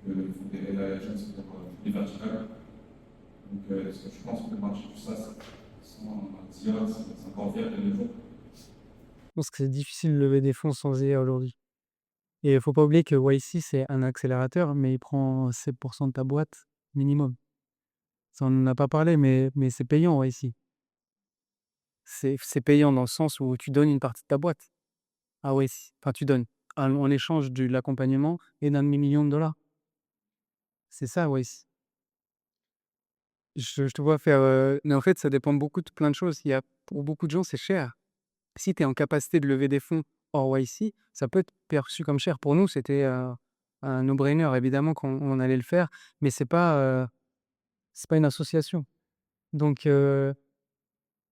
Ils font des AI agents pour les verticales. Donc, est-ce que je pense que le marché du SaaS, sans IA, c'est encore viable de nos jours? Je pense que c'est difficile de lever des fonds sans IA aujourd'hui. Et il faut pas oublier que YC, c'est un accélérateur, mais il prend 7 de ta boîte minimum. Ça, on n'en a pas parlé, mais c'est payant YC. C'est payant dans le sens où tu donnes une partie de ta boîte à YC. Enfin, tu donnes en échange de l'accompagnement et d'un demi-million de dollars. C'est ça YC. Je te vois faire, mais en fait, ça dépend beaucoup de plein de choses. Pour beaucoup de gens, c'est cher. Si tu es en capacité de lever des fonds hors YC, ça peut être perçu comme cher. Pour nous, c'était, un no-brainer évidemment qu'on allait le faire, mais c'est pas une association. Donc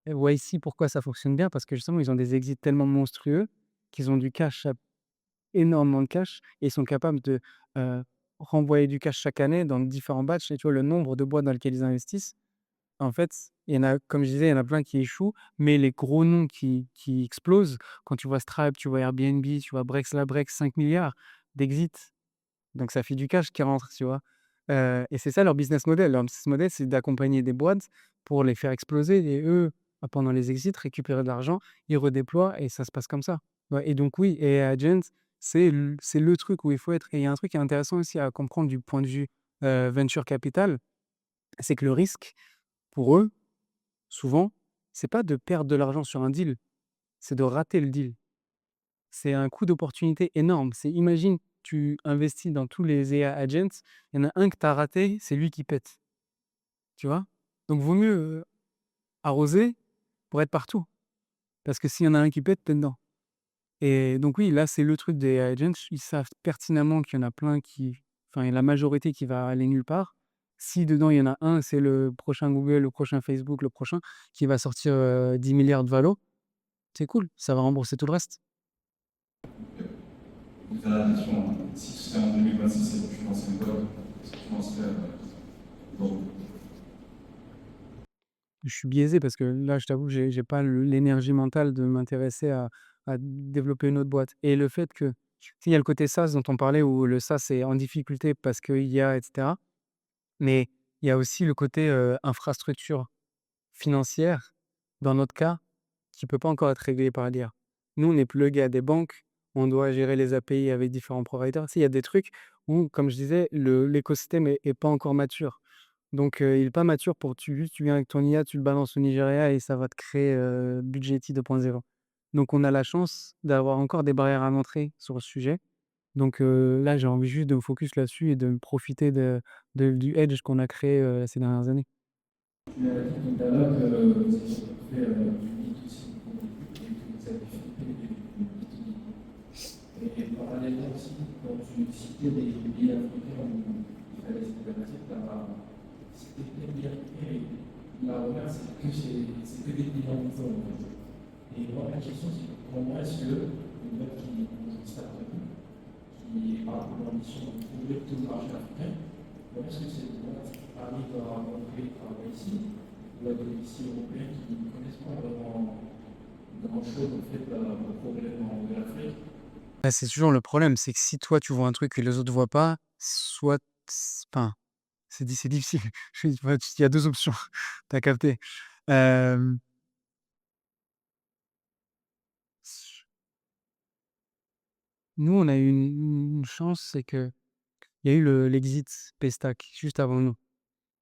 YC, pourquoi ça fonctionne bien? Parce que justement, ils ont des exits tellement monstrueux qu'ils ont du cash, énormément de cash et ils sont capables de, renvoyer du cash chaque année dans différents batchs et tu vois le nombre de boîtes dans lesquelles ils investissent. En fait, il y en a, comme je disais, il y en a plein qui échouent, mais les gros noms qui explosent, quand tu vois Stripe, tu vois Airbnb, tu vois Brex, 5 milliards d'exits. Donc ça fait du cash qui rentre, tu vois? Et c'est ça leur business model. Leur business model, c'est d'accompagner des boîtes pour les faire exploser et eux, pendant les exits, récupérer de l'argent, ils redéploient et ça se passe comme ça. Ouais et donc oui, AI agent, c'est le truc où il faut être et il y a un truc qui est intéressant aussi à comprendre du point de vue, venture capital, c'est que le risque pour eux, souvent, c'est pas de perdre de l'argent sur un deal, c'est de rater le deal. C'est un coût d'opportunité énorme. Imagine, tu investis dans tous les AI agents, il y en a un que tu as raté, c'est lui qui pète, tu vois? Donc vaut mieux, arroser pour être partout. Parce que s'il y en a un qui pète, tu es dedans. Et donc oui, là, c'est le truc des AI agents, ils savent pertinemment qu'il y en a plein la majorité qui va aller nulle part. Si dedans, il y en a un, c'est le prochain Google, le prochain Facebook, le prochain, qui va sortir 10 milliards de valo, c'est cool, ça va rembourser tout le reste. Vous avez la question, hein. Si c'est en 2026 et que tu lances un code, est-ce que tu lancerais bon, Je suis biaisé parce que là, je t'avoue, j'ai pas l'énergie mentale de m'intéresser à développer une autre boîte. Et le fait que, tu sais, il y a le côté SaaS dont on parlait où le SaaS est en difficulté parce qu'il y a, etc. Mais il y a aussi le côté infrastructure financière, dans notre cas, qui peut pas encore être réglé par l'IA. Nous, on est plugué à des banques, on doit gérer les API avec différents providers. Tu sais, il y a des trucs où, comme je disais, l'écosystème est pas encore mature. Donc, il est pas mature pour tu viens avec ton IA, tu le balances au Nigeria et ça va te créer Budgety 2.0. Donc, on a la chance d'avoir encore des barrières à l'entrée sur le sujet. Donc, là, j'ai envie juste de me focus là-dessus et de profiter du edge qu'on a créé ces dernières années. tu as dit tout à l'heure que vous avez fait du B2C et que vous avez fait du B2B. Et parallèlement aussi, quand tu citais des pays africains où il fallait se déplacer, c'était bien bien. Et la remarque, c'est que des pays en zone, en fait. Et moi, la question, c'est comment est-ce que une boîte qui est une start-up, qui a pour ambition de trouver tout le marché africain, comment est-ce que cette boîte arrive à rencontrer ici, ou à des ici européens qui ne connaissent pas vraiment grand-chose en fait au problème de l'Afrique? Bah, c'est toujours le problème, c'est que si toi, tu vois un truc que les autres voient pas, soit enfin, c'est difficile. Je enfin, il y a 2 options, tu as capté. Hem, Nous, on a eu une chance, c'est qu'il y a eu l'exit Paystack juste avant nous.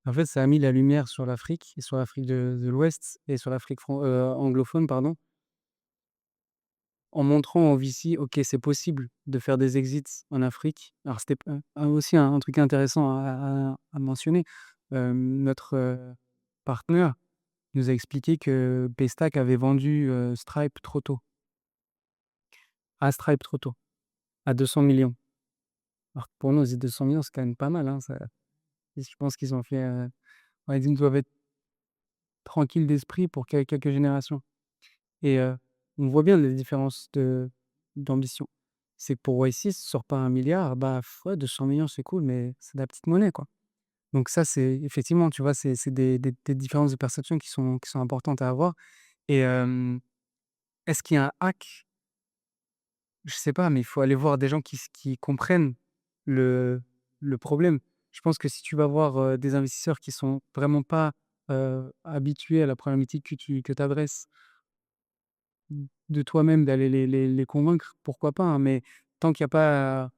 En fait, ça a mis la lumière sur l'Afrique et sur l'Afrique de l'Ouest et sur l'Afrique anglophone, pardon, en montrant aux VC, OK, c'est possible de faire des exits en Afrique. Alors c'était aussi un truc intéressant à mentionner. Notre partenaire nous a expliqué que Paystack avait vendu Stripe trop tôt, à Stripe trop tôt, à 200 millions. Alors que pour nous, ces 200 millions, c'est quand même pas mal, hein, ça je pense qu'ils ont fait, ouais, ils doivent être tranquilles d'esprit pour quelques générations et on voit bien les différences d'ambition. C'est que pour YC, si tu sors pas 1 milliard, bah, ouais, 200 millions c'est cool, mais c'est de la petite monnaie, quoi. Donc ça, c'est effectivement, tu vois, c'est des différences de perception qui sont importantes à avoir et est-ce qu'il y a un hack? Je sais pas, mais il faut aller voir des gens qui comprennent le le problème. Je pense que si tu vas voir, des investisseurs qui sont vraiment pas, habitués à la problématique que tu adresses, de toi-même d'aller les convaincre, pourquoi pas, hein, mais tant qu'il y a pas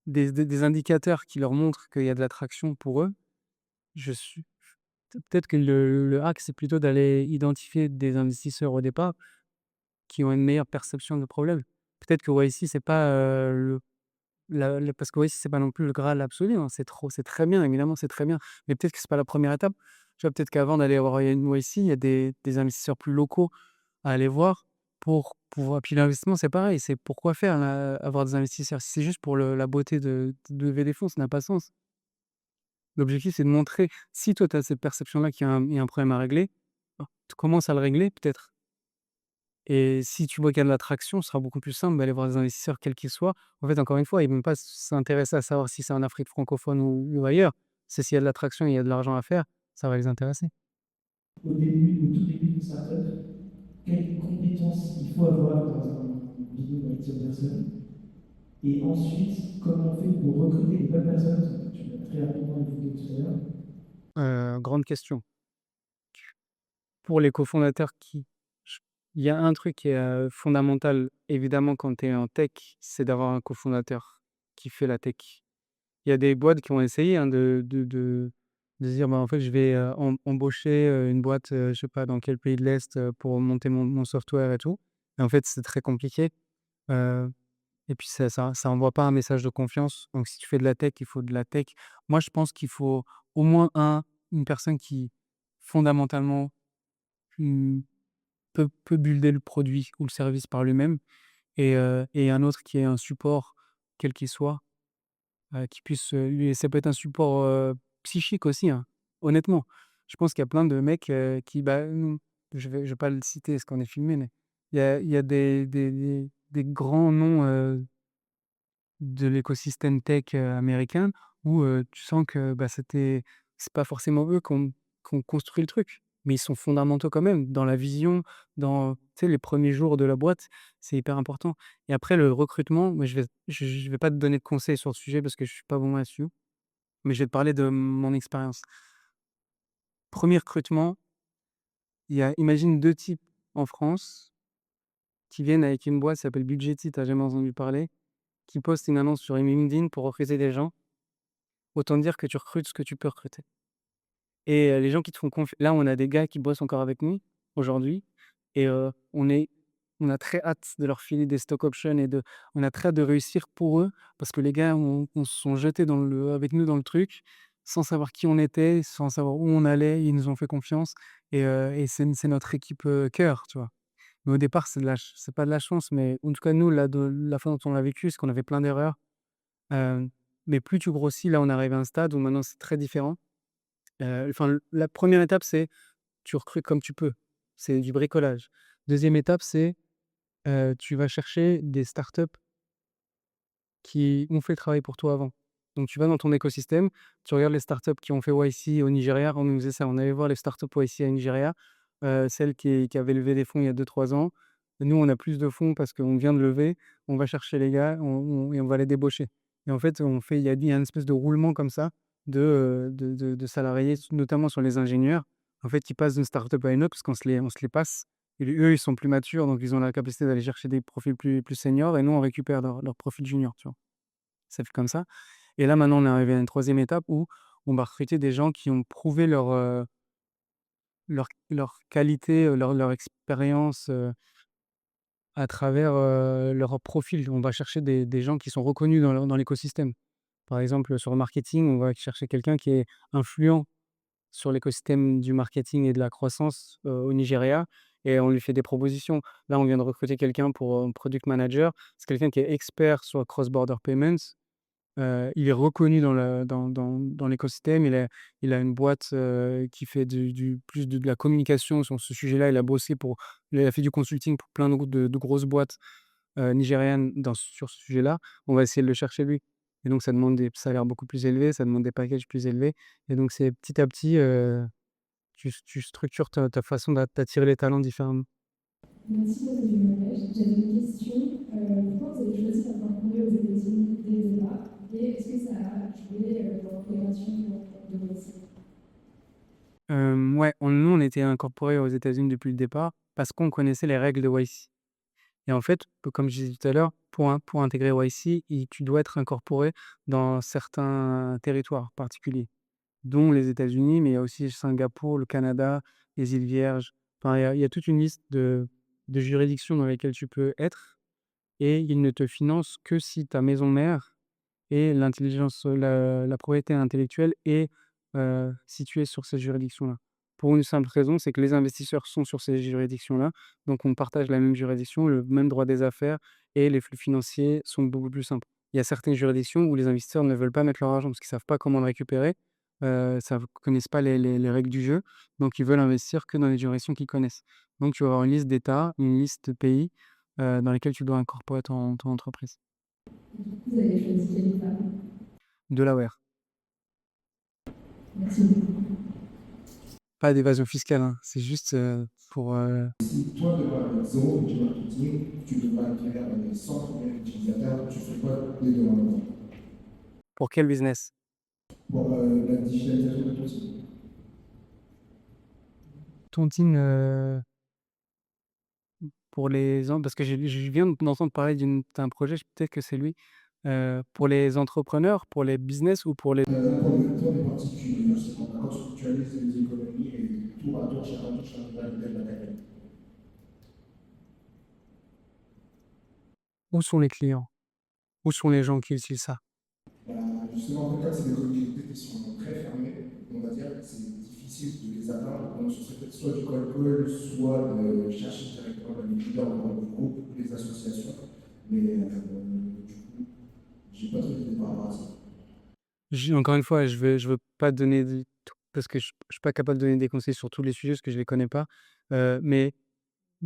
des indicateurs qui leur montrent qu'il y a de l'attraction pour eux, je suis peut-être que le hack, c'est plutôt d'aller identifier des investisseurs au départ qui ont une meilleure perception du problème. Peut-être que YC, c'est pas, parce que YC, c'est pas non plus le graal absolu, hein, c'est très bien, évidemment, c'est très bien, mais peut-être que c'est pas la première étape. Tu vois, peut-être qu'avant d'aller voir une YC, il y a des investisseurs plus locaux à aller voir pour pouvoir puis l'investissement, c'est pareil, c'est pourquoi faire là, avoir des investisseurs? Si c'est juste pour la beauté de lever des fonds, ça n'a pas de sens. L'objectif, c'est de montrer si toi, tu as cette perception-là qu'il y a un problème à régler, tu commences à le régler peut-être et si tu vois qu'il y a de l'attraction, ce sera beaucoup plus simple d'aller voir des investisseurs quels qu'ils soient. En fait, encore une fois, ils ne vont pas s'intéresser à savoir si c'est en Afrique francophone ou ailleurs. C'est s'il y a de l'attraction et il y a de l'argent à faire, ça va les intéresser. Au début, au tout début d'une startup, quelles compétences il faut avoir dans un milieu avec cette personne? Et ensuite, comment on fait pour recruter les bonnes personnes? Tu l'as très rapidement évoqué tout à l'heure. Grande question. Pour les cofondateurs j il y a un truc qui est, fondamental, évidemment, quand tu es en tech, c'est d'avoir un cofondateur qui fait la tech. Il y a des boîtes qui ont essayé, hein, de se dire: «Bah, en fait, je vais, embaucher, une boîte, je sais pas dans quel pays de l'Est, pour monter mon software et tout» et en fait, c'est très compliqué, heu et puis ça envoie pas un message de confiance. Donc si tu fais de la tech, il faut de la tech. Moi, je pense qu'il faut au moins une personne qui, fondamentalement, mmh, peut builder le produit ou le service par lui-même et un autre qui est un support, quel qu'il soit, qui puisse, lui ça peut être un support, psychique aussi, hein, honnêtement. Je pense qu'il y a plein de mecs je vais pas le citer parce qu'on est filmé, mais il y a des grands noms de l'écosystème tech américain où tu sens que c'est pas forcément eux qui ont construit le truc, mais ils sont fondamentaux quand même dans la vision, dans tu sais, les premiers jours de la boîte, c'est hyper important. Et après, le recrutement, moi, je vais pas te donner de conseils sur le sujet parce que je suis pas bon là-dessus, mais je vais te parler de mon expérience. Premier recrutement, il y a, imagine, deux types en France qui viennent avec une boîte qui s'appelle Budgety, tu jamais entendu parler, qui poste une annonce sur LinkedIn pour recruter des gens. Autant dire que tu recrutes ce que tu peux recruter. Et les gens qui te font confiance, là, on a des gars qui bossent encore avec nous aujourd'hui et on a très hâte de leur filer des stock options on a très hâte de réussir pour eux parce que les gars on se sont jetés avec nous dans le truc, sans savoir qui on était, sans savoir où on allait. Ils nous ont fait confiance et c'est notre équipe, cœur, tu vois? Mais au départ, c'est pas de la chance, mais en tout cas, nous, la façon dont on l'a vécu, c'est qu'on avait plein d'erreurs, hem, mais plus tu grossis, là, on est arrivé à un stade où maintenant c'est très différent. La première étape, c'est tu recrutes comme tu peux. C'est du bricolage. Deuxième étape, c'est, tu vas chercher des startups qui ont fait le travail pour toi avant. Donc tu vas dans ton écosystème, tu regardes les startups qui ont fait YC au Nigeria. On nous faisait ça, on allait voir les startups YC au Nigeria, celles qui avaient levé des fonds il y a 2 3 ans. Nous, on a plus de fonds parce qu'on vient de lever, on va chercher les gars, on va les débaucher. Et en fait, il y a une espèce de roulement comme ça de salariés, notamment sur les ingénieurs, en fait, qui passent d'une startup à une autre parce qu'on se les passe. Et eux, ils sont plus matures, donc ils ont la capacité d'aller chercher des profils plus seniors et nous, on récupère leurs profils juniors, tu vois? Ça fait comme ça. Et là, maintenant, on est arrivé à une troisième étape où on va recruter des gens qui ont prouvé leur qualité, leur expérience, à travers, leur profil. On va chercher des gens qui sont reconnus dans l'écosystème. Par exemple, sur le marketing, on va chercher quelqu'un qui est influent sur l'écosystème du marketing et de la croissance, au Nigeria, et on lui fait des propositions. Là, on vient de recruter quelqu'un pour, product manager. C'est quelqu'un qui est expert sur cross border payments. Il est reconnu dans l'écosystème. Il a une boîte, qui fait de la communication sur ce sujet-là. Il a fait du consulting pour plein de grosses boîtes, nigérianes sur ce sujet-là. On va essayer de le chercher lui, et donc ça demande des salaires beaucoup plus élevés, ça demande des packages plus élevés, et donc c'est petit à petit, tu structures ta façon d'attirer les talents différemment. Merci pour ce témoignage. J'avais une question. Pourquoi vous avez choisi d'incorporer aux États-Unis dès le départ? Et est-ce que ça a joué dans la création de votre site? Ouais, nous, on était incorporés aux États-Unis depuis le départ parce qu'on connaissait les règles de YC. Et en fait, comme je disais tout à l'heure, pour intégrer YC, tu dois être incorporé dans certains territoires particuliers, dont les États-Unis, mais il y a aussi Singapour, le Canada, les îles Vierges. Enfin, il y a toute une liste de juridictions dans lesquelles tu peux être, et ils ne te financent que si ta maison mère et la propriété intellectuelle est, située sur ces juridictions-là. Pour une simple raison, c'est que les investisseurs sont sur ces juridictions-là, donc on partage la même juridiction, le même droit des affaires, et les flux financiers sont beaucoup plus simples. Il y a certaines juridictions où les investisseurs ne veulent pas mettre leur argent parce qu'ils savent pas comment le récupérer, connaissent pas les règles du jeu, donc ils veulent investir que dans les juridictions qu'ils connaissent. Donc tu vas avoir une liste d'États, une liste de pays, dans lesquels tu dois incorporer ton entreprise. Vous avez choisi quelle femme? Delaware. Merci beaucoup. Pas d'évasion fiscale, hein. C'est juste, pour, Si toi, tu vas avec zéro budget marketing, tu devras acquérir 100 000 utilisateurs, tu fais quoi les deux en même temps pour quel business? pour la digitalisation de ton site? Tontine, pour les gens, parce que je viens d'entendre parler d'un projet, peut-être que c'est lui, pour les entrepreneurs, pour les business ou pour les Là, pour les particuliers, c'est quand tu structures les économies et tour à tour, chacun touche un tel matériel. où sont les clients? Où sont les gens qui utilisent ça? Bah, justement, en fait, comme c'est des communautés qui sont très fermées, on va dire que c'est difficile de les atteindre. Donc, ce serait peut-être soit du cold call, soit de chercher directement les leaders dans le groupe ou les associations. Mais du coup, j'ai pas trop d'idée par rapport à ça. Encore une fois, je veux pas donner parce que je suis pas capable de donner des conseils sur tous les sujets parce que je les connais pas. Mais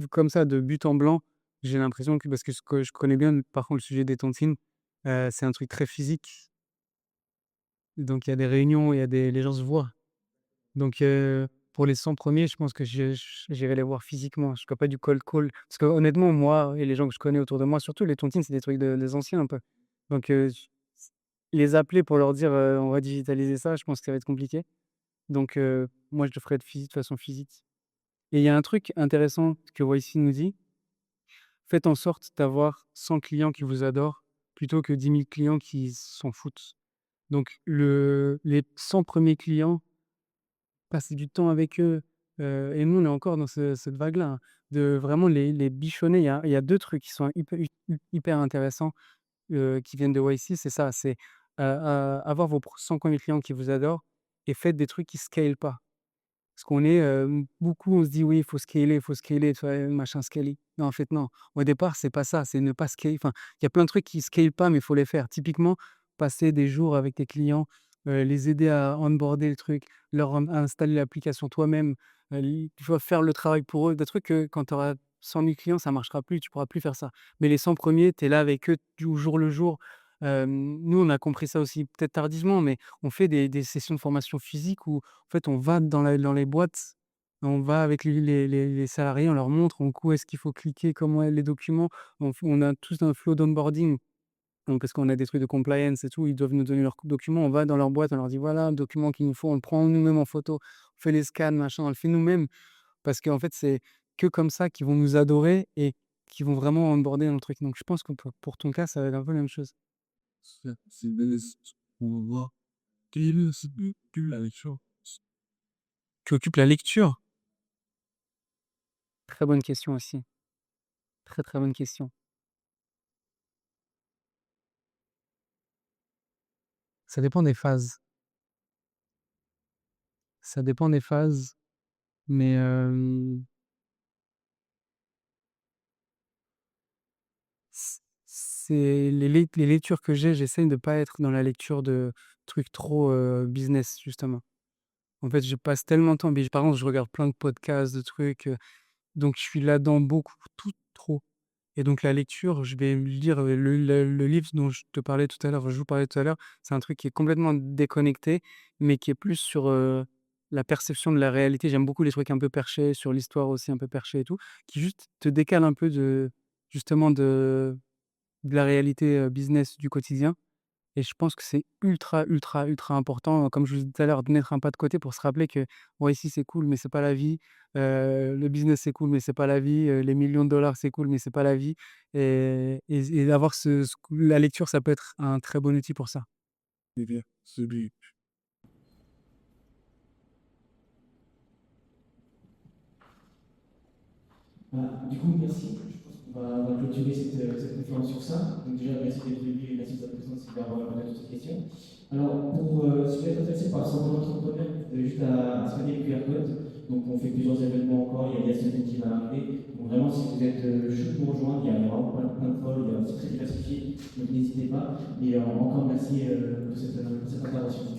comme ça, de but en blanc, j'ai l'impression que parce que ce que je connais bien, par contre, le sujet des tontines, c'est un truc très physique. Donc il y a des réunions, il y a les gens se voient. Donc pour les 100 premiers, je pense que j'irai les voir physiquement. Je ferai pas du cold call. Parce que honnêtement, moi et les gens que je connais autour de moi, surtout les tontines, c'est des trucs des anciens un peu. Donc les appeler pour leur dire, «On va digitaliser ça», je pense que ça va être compliqué. Donc moi, je le ferai de façon physique. Et il y a un truc intéressant que YC nous dit: «Faites en sorte d'avoir 100 clients qui vous adorent plutôt que 10 000 clients qui s'en foutent». Donc les 100 premiers clients, passer du temps avec eux, et nous, on est encore dans cette vague-là, hein, de vraiment les bichonner. Il y a 2 trucs qui sont hyper intéressants, qui viennent de YC, c'est ça, c'est, avoir vos 100 premiers clients qui vous adorent et faites des trucs qui scalent pas. Parce qu'on est, beaucoup, on se dit: «Oui, il faut scaler, tu vois? Machin scaler». Non, en fait, non. Au départ, c'est pas ça, c'est ne pas scaler. Enfin, il y a plein de trucs qui scalent pas, mais il faut les faire. Typiquement, passer des jours avec tes clients, les aider à onboarder le truc, leur installer l'application toi-même, tu vois? Faire le travail pour eux, des trucs que quand tu auras 100 000 clients, ça marchera plus, tu pourras plus faire ça. Mais les 100 premiers, tu es là avec eux du jour le jour. Nous, on a compris ça aussi peut-être tardivement, mais on fait des sessions de formation physique où en fait, on va dans les boîtes, on va avec les salariés, on leur montre en où est-ce qu'il faut cliquer, comment est les documents. On a tous un flow d'onboarding, donc parce qu'on a des trucs de compliance et tout, ils doivent nous donner leurs documents. On va dans leur boîte, on leur dit: «Voilà le document qu'il nous faut», on le prend nous-mêmes en photo, on fait les scans, machin, on le fait nous-mêmes parce qu'en fait, c'est que comme ça qu'ils vont nous adorer et qu'ils vont vraiment onboarder dans le truc. Donc je pense que pour ton cas, ça va être un peu la même chose. C'est pour voir quelle est la lecture. Tu occupes la lecture? Très bonne question aussi. Très, très bonne question. Ça dépend des phases. Ça dépend des phases, mais c'est les lectures que j'essaye de pas être dans la lecture de trucs trop, business justement. En fait, je passe tellement de temps, mais par contre, je regarde plein de podcasts, de trucs, donc je suis là-dedans beaucoup, tout trop. Et donc la lecture, je vais lire, le livre dont je te parlais tout à l'heure, je vous parlais tout à l'heure, c'est un truc qui est complètement déconnecté, mais qui est plus sur, la perception de la réalité. J'aime beaucoup les trucs un peu perchés, sur l'histoire aussi un peu perchée et tout, qui juste te décalent un peu de justement de la réalité, business du quotidien. Et je pense que c'est ultra, ultra, ultra important, comme je vous disais tout à l'heure, de mettre un pas de côté pour se rappeler que, ouais, ici, c'est cool, mais c'est pas la vie. Le business, c'est cool, mais c'est pas la vie. Les millions de dollars, c'est cool, mais c'est pas la vie. Et d'avoir la lecture, ça peut être un très bon outil pour ça. C'est bien, c'est bien. Voilà. Du coup, merci. Je pense qu'on va clôturer cette conférence sur ça. Donc déjà, merci d'être venu et merci de votre présence et d'avoir répondu à toutes ces questions. Alors, si vous êtes intéressé par ce mode entrepreneur, vous avez juste à scanner le QR code. Donc, on fait plusieurs événements encore. Il y a Yacine qui va arriver. Donc, vraiment, si vous êtes chaud pour rejoindre, il y a vraiment plein de folles. C'est très diversifié. Donc, n'hésitez pas. Et encore merci pour cette intervention.